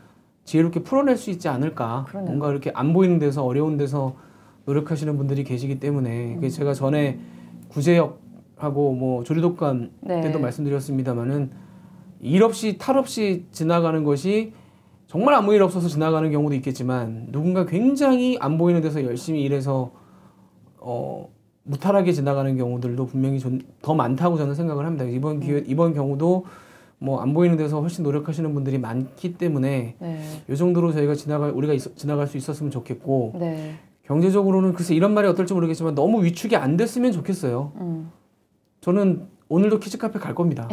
지혜롭게 풀어낼 수 있지 않을까. 뭔가 이렇게 안 보이는 데서 어려운 데서 노력하시는 분들이 계시기 때문에 제가 전에 구제역하고 뭐 조류독감 네. 때도 말씀드렸습니다만은 일 없이 탈 없이 지나가는 것이 정말 아무 일 없어서 지나가는 경우도 있겠지만 누군가 굉장히 안 보이는 데서 열심히 일해서 무탈하게 지나가는 경우들도 분명히 더 많다고 저는 생각을 합니다. 이번 경우도 뭐 안 보이는 데서 훨씬 노력하시는 분들이 많기 때문에 네. 이 정도로 우리가 지나갈 수 있었으면 좋겠고 네. 경제적으로는 글쎄 이런 말이 어떨지 모르겠지만 너무 위축이 안 됐으면 좋겠어요. 저는 오늘도 키즈카페 갈 겁니다.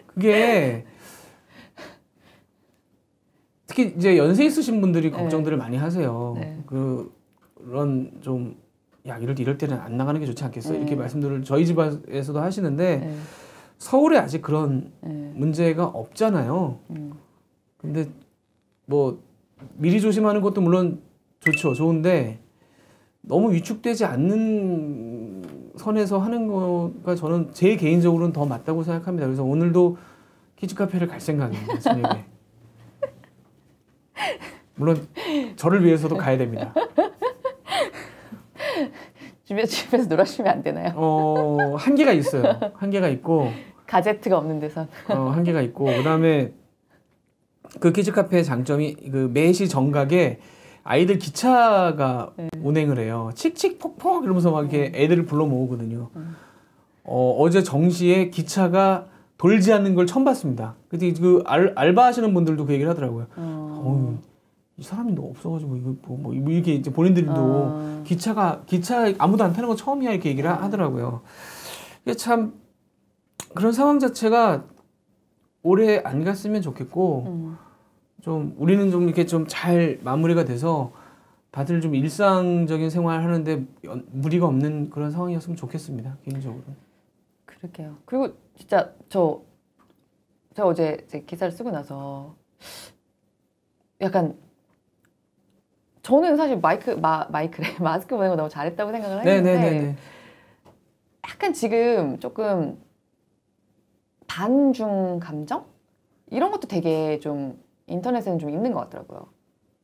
그게 특히 이제 연세 있으신 분들이 걱정들을 많이 하세요. 네. 그런 좀 야 이럴 때는 안 나가는 게 좋지 않겠어? 이렇게 말씀들을 저희 집에서도 하시는데 서울에 아직 그런 문제가 없잖아요. 근데 뭐 미리 조심하는 것도 물론 좋죠. 좋은데 너무 위축되지 않는 선에서 하는 거가 저는 제 개인적으로는 더 맞다고 생각합니다. 그래서 오늘도 키즈카페를 갈 생각입니다. 저녁에. 물론 저를 위해서도 가야 됩니다. 집에서 놀아주면 안 되나요? 한계가 있어요. 한계가 있고 가제트가 없는 데선. 한계가 있고 그다음에 그 키즈카페의 장점이 그 매시 정각에 아이들 기차가 운행을 해요. 칙칙폭폭 이러면서 막 이렇게 애들을 불러 모으거든요. 어제 정시에 기차가 돌지 않는 걸 처음 봤습니다. 근데 그 알바하시는 분들도 그 얘기를 하더라고요. 이 사람이 너 없어가지고 이거 뭐 이렇게 이제 본인들도 기차 아무도 안 타는 거 처음이야 이렇게 얘기를 하더라고요. 이게 참 그런 상황 자체가 오래 안 갔으면 좋겠고 좀 우리는 좀 이렇게 좀 잘 마무리가 돼서 다들 좀 일상적인 생활 하는데 무리가 없는 그런 상황이었으면 좋겠습니다. 개인적으로. 그러게요. 그리고 진짜 제가 어제 제 기사를 쓰고 나서 약간 저는 사실 마스크 보낸 거 너무 잘했다고 생각을 했는데 약간 지금 조금 반중 감정? 이런 것도 되게 좀 인터넷에는 좀 있는 것 같더라고요.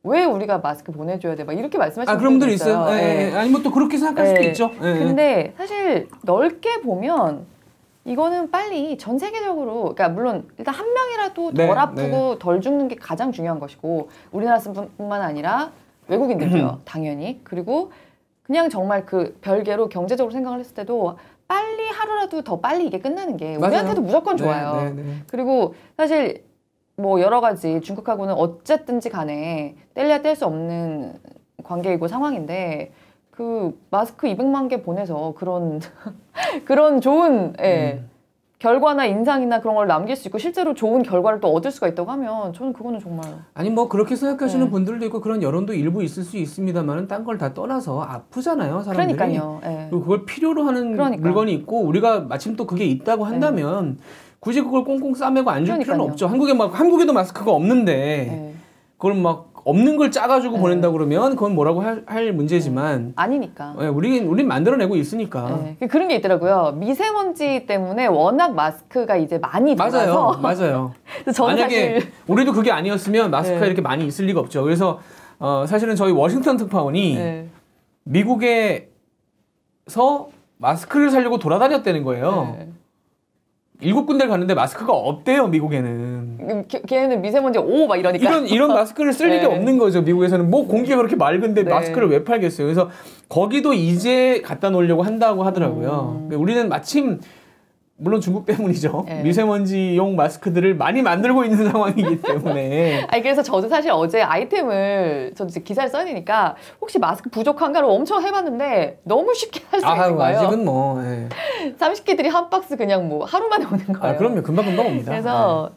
왜 우리가 마스크 보내줘야 돼? 막 이렇게 말씀하시는 그런 분들 분들 있어요. 아니 뭐 또 그렇게 생각할 수도 있죠. 근데 사실 넓게 보면 이거는 빨리 전 세계적으로, 그러니까 물론 일단 한 명이라도 덜 아프고 덜 죽는 게 가장 중요한 것이고 우리나라뿐만 아니라 외국인들도요. 당연히. 그리고 그냥 정말 그 별개로 경제적으로 생각을 했을 때도 빨리 하루라도 더 빨리 이게 끝나는 게 우리한테도 무조건 좋아요. 그리고 사실 뭐 여러 가지 중국하고는 어쨌든지 간에 뗄래야 뗄 수 없는 관계이고 상황인데 그 마스크 200만 개 보내서 그런 그런 좋은 결과나 인상이나 그런 걸 남길 수 있고 실제로 좋은 결과를 또 얻을 수가 있다고 하면 저는 그거는 정말 아니 뭐 그렇게 생각하시는 분들도 있고 그런 여론도 일부 있을 수 있습니다만은 딴 걸 다 떠나서 아프잖아요 사람들이. 그러니까요. 그리고 그걸 필요로 하는 물건이 있고 우리가 마침 또 그게 있다고 한다면 굳이 그걸 꽁꽁 싸매고 안 줄 필요는 없죠. 한국에도 마스크가 없는데 그걸 막 없는 걸 짜가지고 보낸다 그러면 그건 뭐라고 할 문제지만 아니니까. 우린 만들어내고 있으니까. 그런 게 있더라고요. 미세먼지 때문에 워낙 마스크가 이제 많이 돌아서 맞아요. 사실... 만약에 우리도 그게 아니었으면 마스크가 이렇게 많이 있을 리가 없죠. 그래서 사실은 저희 워싱턴 특파원이 미국에서 마스크를 사려고 돌아다녔다는 거예요. 7군데를 갔는데 마스크가 없대요, 미국에는. 걔네는 미세먼지 오 막 이러니까. 이런 마스크를 쓸 일이 없는 거죠, 미국에서는. 뭐 공기가 그렇게 맑은데 마스크를 왜 팔겠어요. 그래서 거기도 이제 갖다 놓으려고 한다고 하더라고요. 우리는 마침 물론 중국 때문이죠. 미세먼지용 마스크들을 많이 만들고 있는 상황이기 때문에. 그래서 저도 사실 어제 아이템을 저도 이제 기사를 써야 되니까 혹시 마스크 부족한가를 엄청 해봤는데 너무 쉽게 할 수 있는 거예요. 아직은 뭐 30개들이 한 박스 그냥 뭐 하루 만에 오는 거예요. 그럼요. 금방 옵니다. 그래서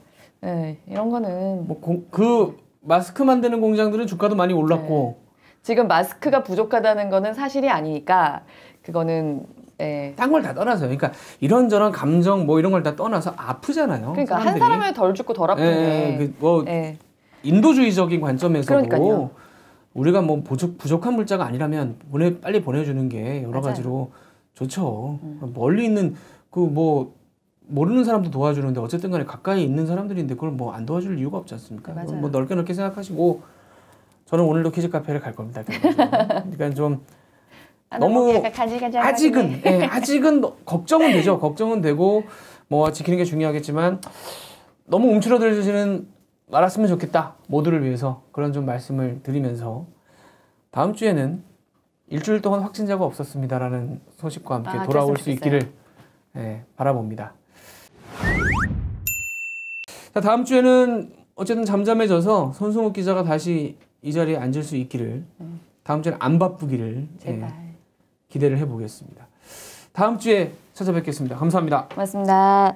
이런 거는 뭐 그 마스크 만드는 공장들은 주가도 많이 올랐고 지금 마스크가 부족하다는 거는 사실이 아니니까 그거는 딴 걸 다 떠나서요. 그러니까 이런저런 감정 뭐 이런 걸 다 떠나서 아프잖아요. 그러니까 사람들이. 한 사람을 덜 죽고 덜 아픈데. 인도주의적인 관점에서도 그러니까요. 우리가 뭐 부족한 물자가 아니라면 빨리 보내주는 게 여러 가지로 좋죠. 멀리 있는 그 뭐 모르는 사람도 도와주는데 어쨌든 간에 가까이 있는 사람들인데 그걸 뭐 안 도와줄 이유가 없지 않습니까? 뭐 넓게 생각하시고 저는 오늘도 키즈카페를 갈 겁니다. 그러니까 좀 너무 약간 간질간질 아직은 걱정은 되죠. 걱정은 되고 뭐 지키는 게 중요하겠지만 너무 움츠러들지는 말았으면 좋겠다. 모두를 위해서 그런 좀 말씀을 드리면서 다음 주에는 일주일 동안 확진자가 없었습니다라는 소식과 함께 돌아올 수 있기를 바라봅니다. 자, 다음 주에는 어쨌든 잠잠해져서 손승욱 기자가 다시 이 자리에 앉을 수 있기를 다음 주에는 안 바쁘기를 기대를 해보겠습니다. 다음 주에 찾아뵙겠습니다. 감사합니다. 고맙습니다.